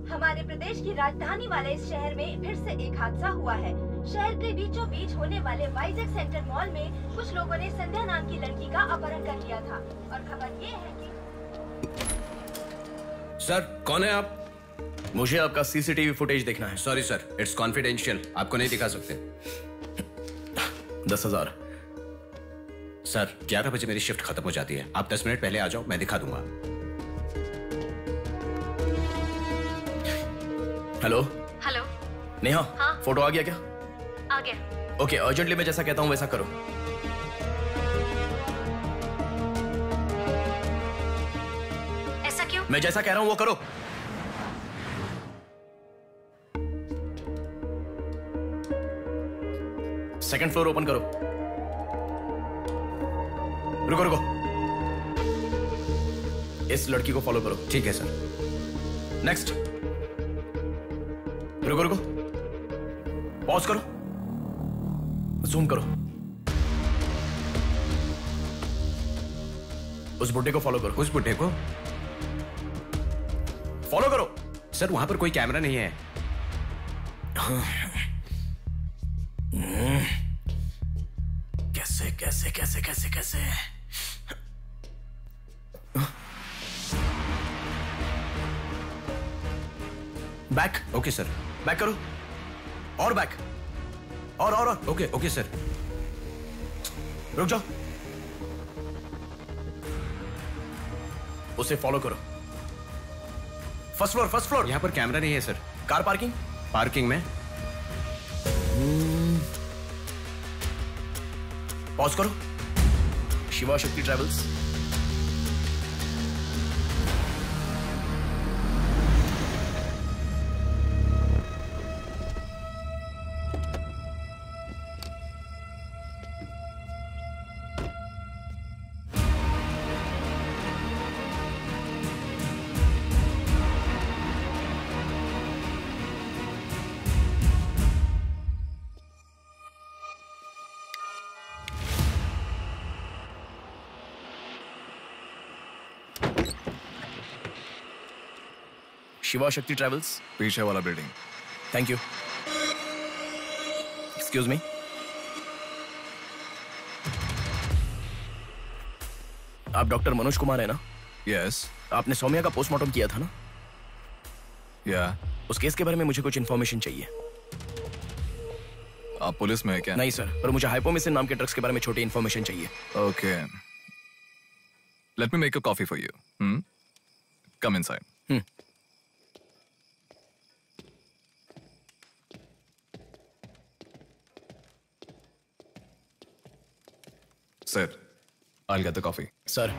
हमारे प्रदेश की राजधानी वाले इस शहर में फिर से एक हादसा हुआ है। शहर के बीचों बीच होने वाले वाइजैक सेंटर मॉल में कुछ लोगों ने संध्या नाम की लड़की का अपहरण कर लिया था और खबर ये है कि
सर, कौन है आप?
मुझे आपका सीसीटीवी फुटेज देखना है।
सॉरी सर, इट्स कॉन्फिडेंशियल, आपको नहीं दिखा सकते।
10,000।
सर, 11 बजे मेरी शिफ्ट खत्म हो जाती है, आप 10 मिनट पहले आ जाओ, मैं दिखा दूंगा।
हेलो
हेलो
नेहा,
हाँ?
फोटो आ गया क्या?
आ गया।
ओके, अर्जेंटली मैं जैसा कहता हूँ वैसा करो।
ऐसा क्यों?
मैं जैसा कह रहा हूँ वो करो। सेकंड फ्लोर ओपन करो। रुको रुको, इस लड़की को फॉलो करो।
ठीक है सर।
नेक्स्ट। रुको रुको, पॉज करो, जूम करो। उस बुड्ढे को फॉलो करो।
उस बुड्ढे को
फॉलो करो।
सर, वहां पर कोई कैमरा नहीं है।
कैसे कैसे कैसे कैसे कैसे? बैक।
Okay sir.
बैक करो, और बैक, और
ओके ओके सर।
रुक जाओ, उसे फॉलो करो। First floor, first floor.
यहाँ पर कैमरा नहीं है सर।
Car parking?
पार्किंग में।
पॉज करो। शिवा शक्ति ट्रैवल्स। शिवा शक्ति ट्रैवल्स,
पीछे वाला building.
Thank you. Excuse me, आप डॉक्टर मनोज कुमार है ना?
यस।
आपने सौम्या का पोस्टमार्टम किया था ना?
या।
उस केस के बारे में मुझे कुछ इन्फॉर्मेशन चाहिए।
आप पुलिस में है क्या?
नहीं सर, पर मुझे हाइपोमेसिन नाम के ड्रग्स के बारे में छोटी इन्फॉर्मेशन चाहिए।
Okay, let me make a coffee for you. Come inside. Sir, I'll get the coffee.
Sir,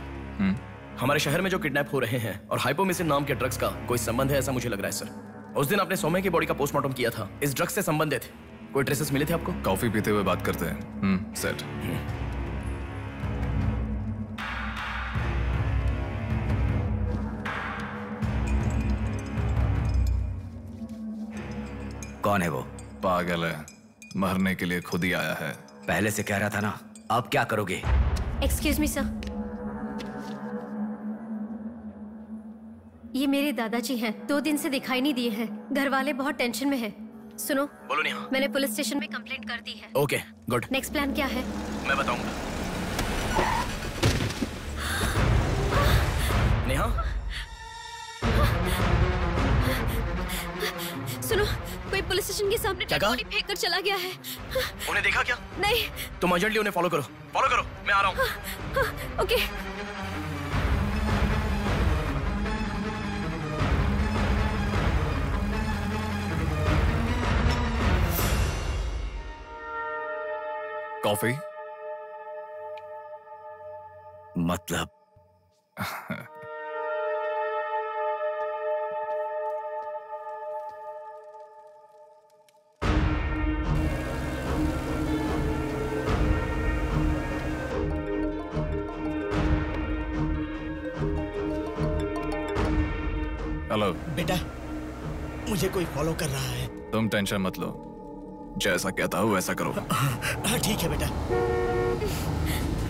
हमारे शहर में जो किडनैप हो रहे हैं और हाइपोमेसिन नाम के ड्रग्स का कोई संबंध है ऐसा मुझे लग रहा है सर। उस दिन आपने सौम्या की बॉडी का पोस्टमार्टम किया था, इस ड्रग्स से संबंधित कोई ट्रेसेस मिले थे आपको?
कॉफी पीते हुए बात करते हैं। सेट।
कौन है वो?
पागल है, मरने के लिए खुद ही आया है।
पहले से कह रहा था ना। आप क्या करोगे?
एक्सक्यूज मी सर, ये मेरे दादाजी हैं, 2 दिन से दिखाई नहीं दिए हैं। घर वाले बहुत टेंशन में हैं। सुनो,
बोलो नेहा।
मैंने पुलिस स्टेशन में कंप्लेंट कर दी है।
Okay, good.
नेक्स्ट प्लान क्या है?
मैं बताऊंगा। नेहा,
सुनो, कोई पुलिस स्टेशन के सामने डेड बॉडी फेंक कर चला गया है।
उन्हें देखा क्या?
नहीं।
तुम अर्जेंटली उन्हें फॉलो करो, मैं आ रहा हूँ।
ओके।
कॉफी?
मतलब
हेलो
बेटा, मुझे कोई फॉलो कर रहा है।
तुम टेंशन मत लो, जैसा कहता हूँ वैसा करो।
हाँ ठीक है बेटा।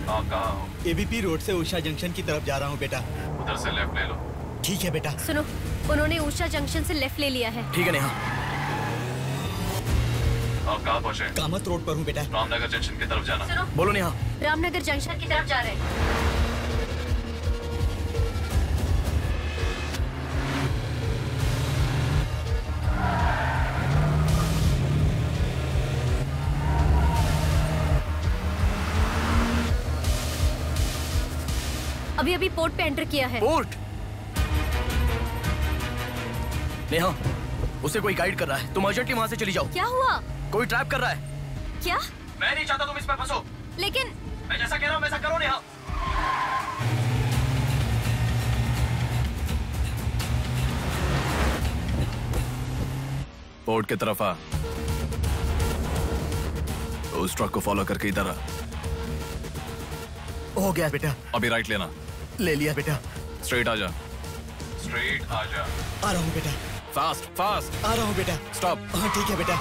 आप कहाँ हो?
एबीपी रोड से उषा जंक्शन की तरफ जा रहा हूँ बेटा।
उधर से लेफ्ट ले लो।
ठीक है बेटा।
सुनो, उन्होंने उषा जंक्शन से लेफ्ट ले लिया है।
ठीक है नेहा।
आप कहाँ पहुँचे?
कामत रोड पर हूँ बेटा।
रामनगर जंक्शन की तरफ जाना।
सुनो,
बोलो नेहा।
रामनगर जंक्शन की तरफ जा रहे हैं। अभी पोर्ट पे एंटर किया है।
पोर्ट? नेहा, उसे कोई गाइड कर रहा है, तुम अर्जेंटली वहां से चली जाओ।
क्या हुआ?
कोई ट्रैप कर रहा है।
क्या?
मैं नहीं चाहता तुम इस पर फंसो।
लेकिन
मैं जैसा कह रहा हूँ वैसा करो नेहा।
पोर्ट की तरफ आ। उस ट्रक को फॉलो करके इधर आ।
हो गया बेटा।
अभी राइट लेना।
ले लिया बेटा।
स्ट्रेट आ जा। स्ट्रेट आ जा।
आ रहा हूँ बेटा।
Fast fast.
आ रहा हूँ बेटा।
स्टॉप।
हाँ ठीक है बेटा।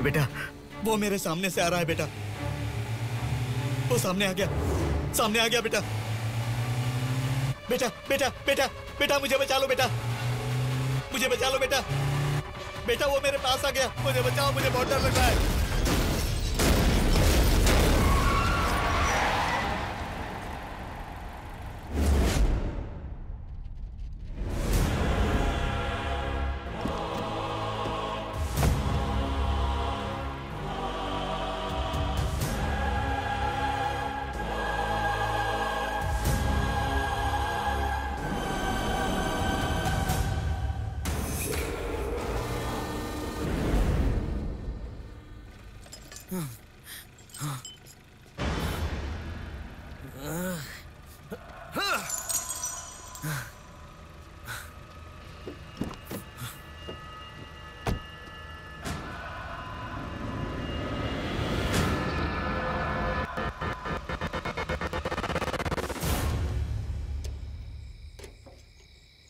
बेटा, वो मेरे सामने से आ रहा है बेटा। वो सामने आ गया, सामने आ गया बेटा। बेटा बेटा बेटा बेटा मुझे बचा लो बेटा, मुझे बचा लो बेटा। बेटा वो मेरे पास आ गया, मुझे बचाओ, मुझे बहुत डर लग रहा है।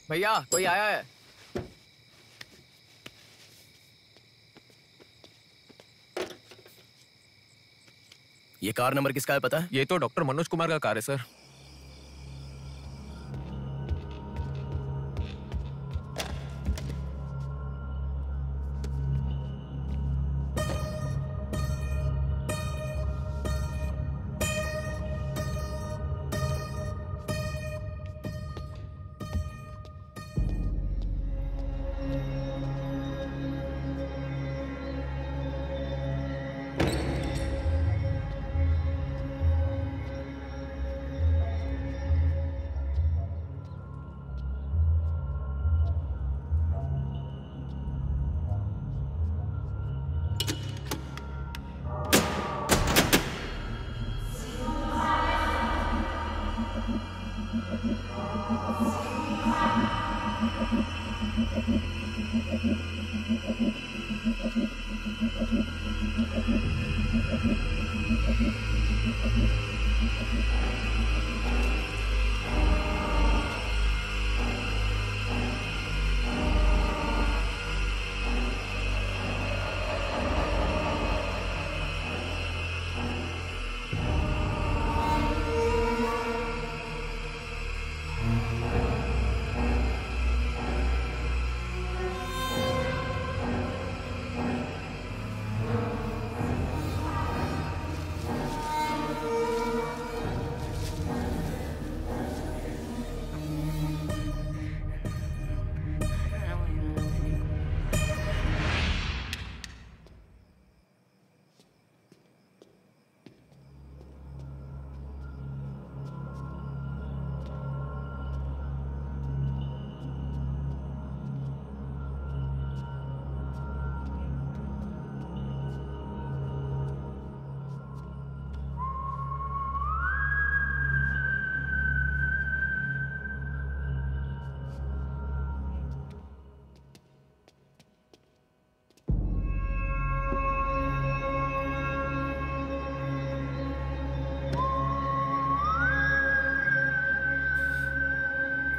भैया कोई आया है।
ये कार नंबर किसका है पता है?
ये तो डॉक्टर मनोज कुमार का कार है sir.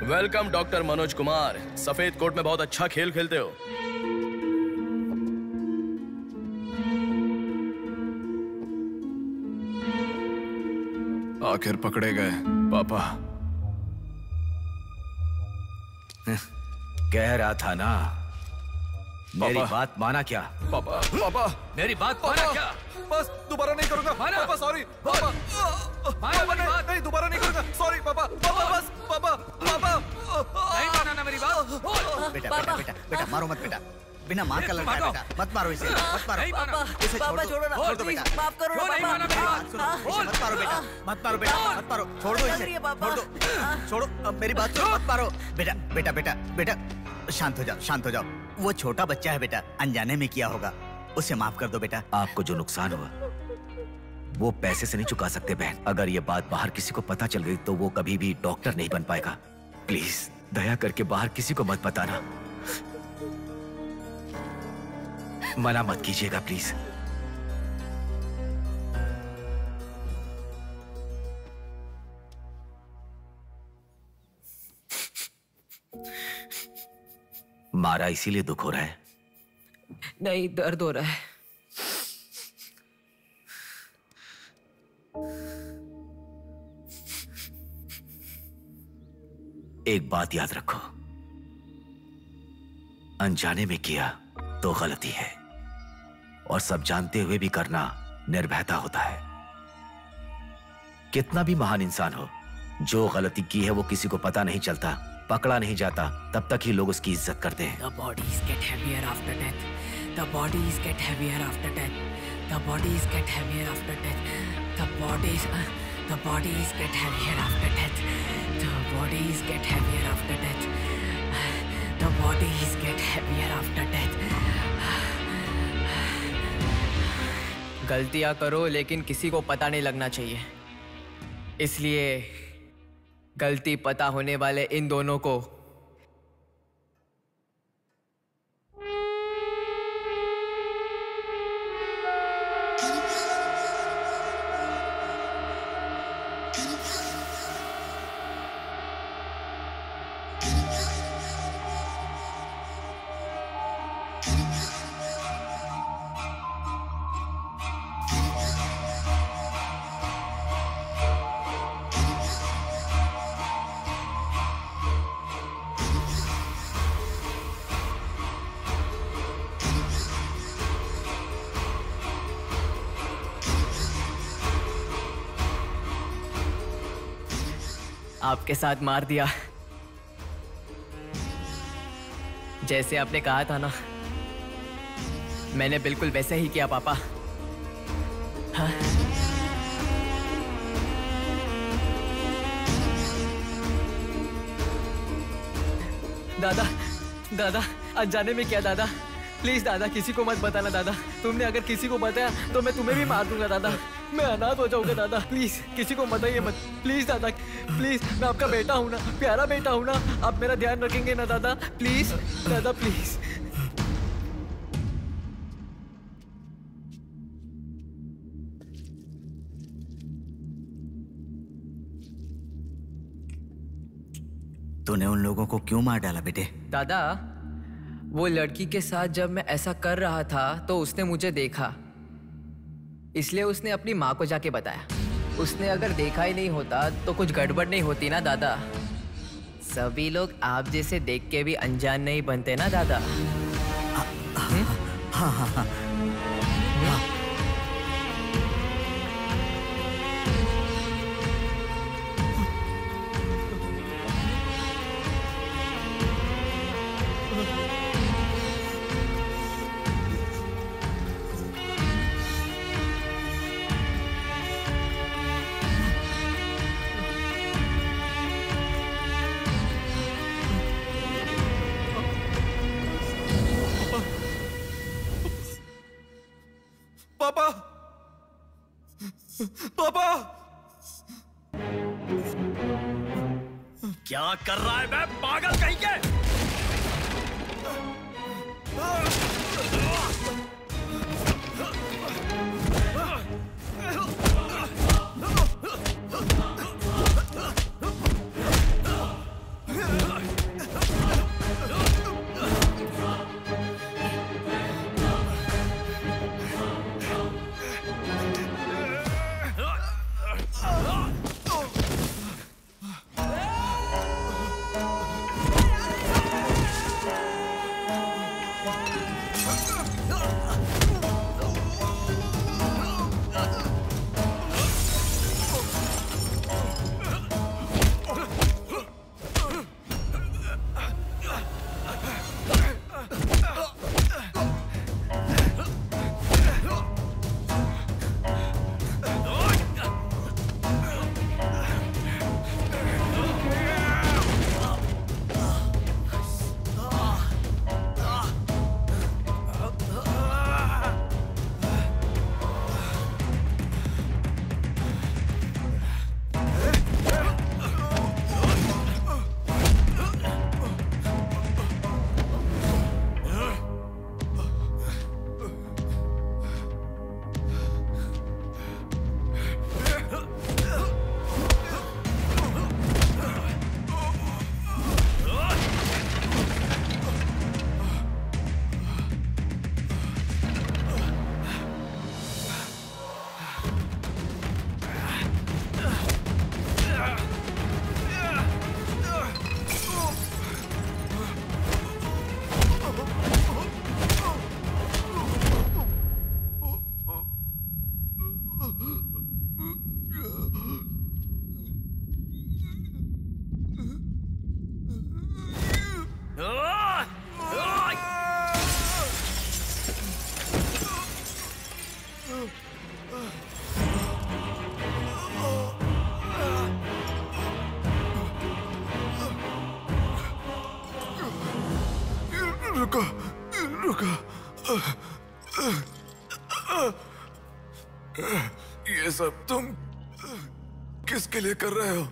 Welcome doctor Manoj Kumar. सफेद कोट में बहुत अच्छा खेल खेलते हो।
आखिर पकड़े गए पापा।
कह रहा था ना, मेरी बात माना क्या?
पापा पापा
मेरी बात माना क्या?
बस दोबारा नहीं करूंगा। पापा सॉरी पापा। पापा नहीं दोबारा नहीं करूंगा। सॉरी पापा। पापा बस पापा पापा
नहीं माना ना मेरी बात।
बेटा बेटा बेटा बेटा मारो मत बेटा। बिना माँ का लड़का है बेटा, मत मारो इसे, मत मारो। इसे छोड़ दो, छोड़ दो बेटा।
माफ करो ना पापा।
इसे मत मारो बेटा, मत मारो बेटा, मत मारो। छोड़ दो इसे, छोड़ दो, छोड़ो। अब मेरी बात सुनो, मत मारो। बेटा बेटा बेटा बेटा शांत हो जाओ, शांत हो जाओ। वो छोटा बच्चा है बेटा, अनजाने में किया होगा, उसे माफ कर दो बेटा।
आपको जो नुकसान हुआ वो पैसे से नहीं चुका सकते बहन। अगर ये बात बाहर किसी को पता चल गई तो वो कभी भी डॉक्टर नहीं बन पाएगा। प्लीज दया करके बाहर किसी को मत बताना। मना मत कीजिएगा प्लीज। मारा इसीलिए दुख हो रहा है?
नहीं, दर्द हो रहा है।
एक बात याद रखो, अनजाने में किया तो गलती है, और सब जानते हुए भी करना निर्भयता होता है। कितना भी महान इंसान हो, जो गलती की है वो किसी को पता नहीं चलता, पकड़ा नहीं जाता, तब तक ही लोग उसकी इज्जत करते हैं।
The bodies get heavier after death. The bodies get heavier after death. The bodies get heavier after death. The bodies get heavier after death. The bodies get heavier after death. The bodies get heavier after death. गलतियां करो लेकिन किसी को पता नहीं लगना चाहिए। इसलिए गलती पता होने वाले इन दोनों को आपके साथ मार दिया। जैसे आपने कहा था ना, मैंने बिल्कुल वैसे ही किया पापा। हाँ? दादा, दादा अनजाने में किया दादा। प्लीज दादा किसी को मत बताना दादा। तुमने अगर किसी को बताया तो मैं तुम्हें भी मार दूंगा दादा। मैं अनाथ हो जाऊंगा दादा। प्लीज किसी को बताइए मत। प्लीज दादा, प्लीज। मैं आपका बेटा हूं ना, प्यारा बेटा हूं ना। आप मेरा ध्यान रखेंगे ना दादा? प्लीज दादा, प्लीज।
तूने उन लोगों को क्यों मार डाला बेटे?
दादा, वो लड़की के साथ जब मैं ऐसा कर रहा था तो उसने मुझे देखा, इसलिए उसने अपनी माँ को जाके बताया। उसने अगर देखा ही नहीं होता तो कुछ गड़बड़ नहीं होती ना दादा। सभी लोग आप जैसे देख के भी अनजान नहीं बनते ना दादा।
हाँ हाँ हाँ।
पापा, पापा,
क्या कर रहा है मैं पागल कहीं के?
ये सब तुम किसके लिए कर रहे हो?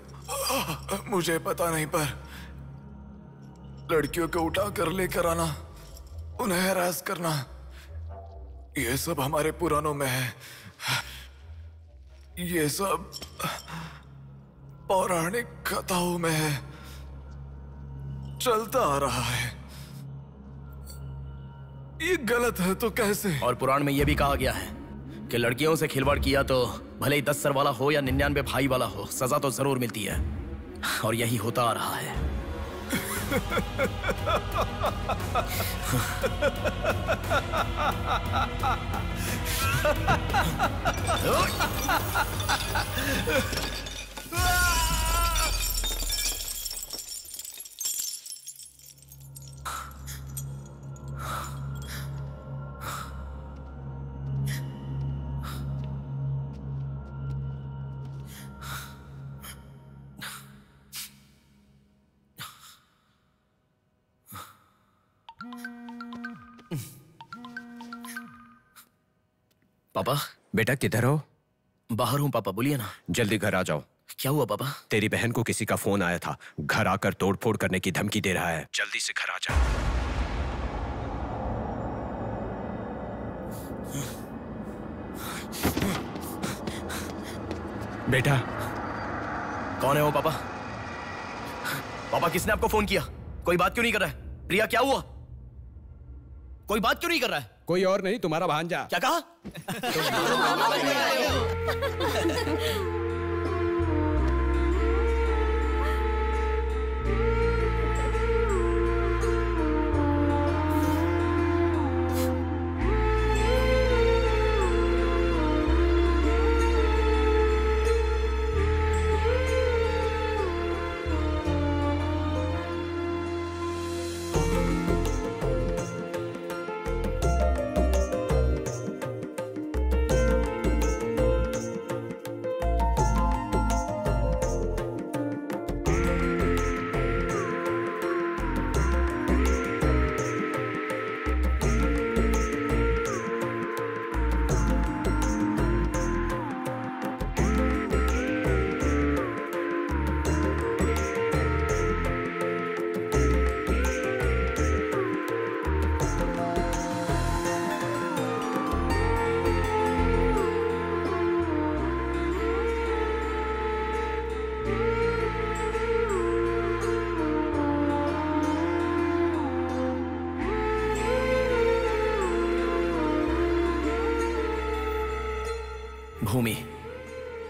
मुझे पता नहीं, पर लड़कियों को उठा कर लेकर आना, उन्हें हैरास करना, ये सब हमारे पुराणों में है। ये सब पौराणिक कथाओं में है, चलता आ रहा है। ये गलत है तो कैसे?
और पुराण में यह भी कहा गया है कि लड़कियों से खिलवाड़ किया तो भले ही 10 सर वाला हो या 99 भाई वाला हो, सजा तो जरूर मिलती है। और यही होता आ रहा है। पापा।
बेटा किधर हो?
बाहर हूँ पापा, बोलिए ना।
जल्दी घर आ जाओ।
क्या हुआ पापा?
तेरी बहन को किसी का फोन आया था, घर आकर तोड़फोड़ करने की धमकी दे रहा है। जल्दी से घर आ जा। बेटा।
कौन है वो पापा? पापा किसने आपको फोन किया? कोई बात क्यों नहीं कर रहा है? प्रिया क्या हुआ? कोई बात क्यों नहीं कर रहा है?
कोई और नहीं, तुम्हारा भांजा।
क्या कहा?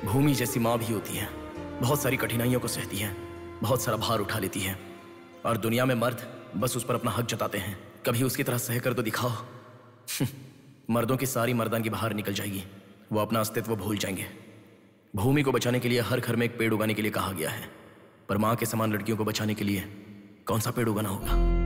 भूमि जैसी माँ भी होती है, बहुत सारी कठिनाइयों को सहती है, बहुत सारा भार उठा लेती है। और दुनिया में मर्द बस उस पर अपना हक जताते हैं। कभी उसकी तरह सह कर तो दिखाओ। मर्दों की सारी मर्दानगी बाहर निकल जाएगी, वो अपना अस्तित्व भूल जाएंगे। भूमि को बचाने के लिए हर घर में एक पेड़ उगाने के लिए कहा गया है, पर माँ के समान लड़कियों को बचाने के लिए कौन सा पेड़ उगाना होगा?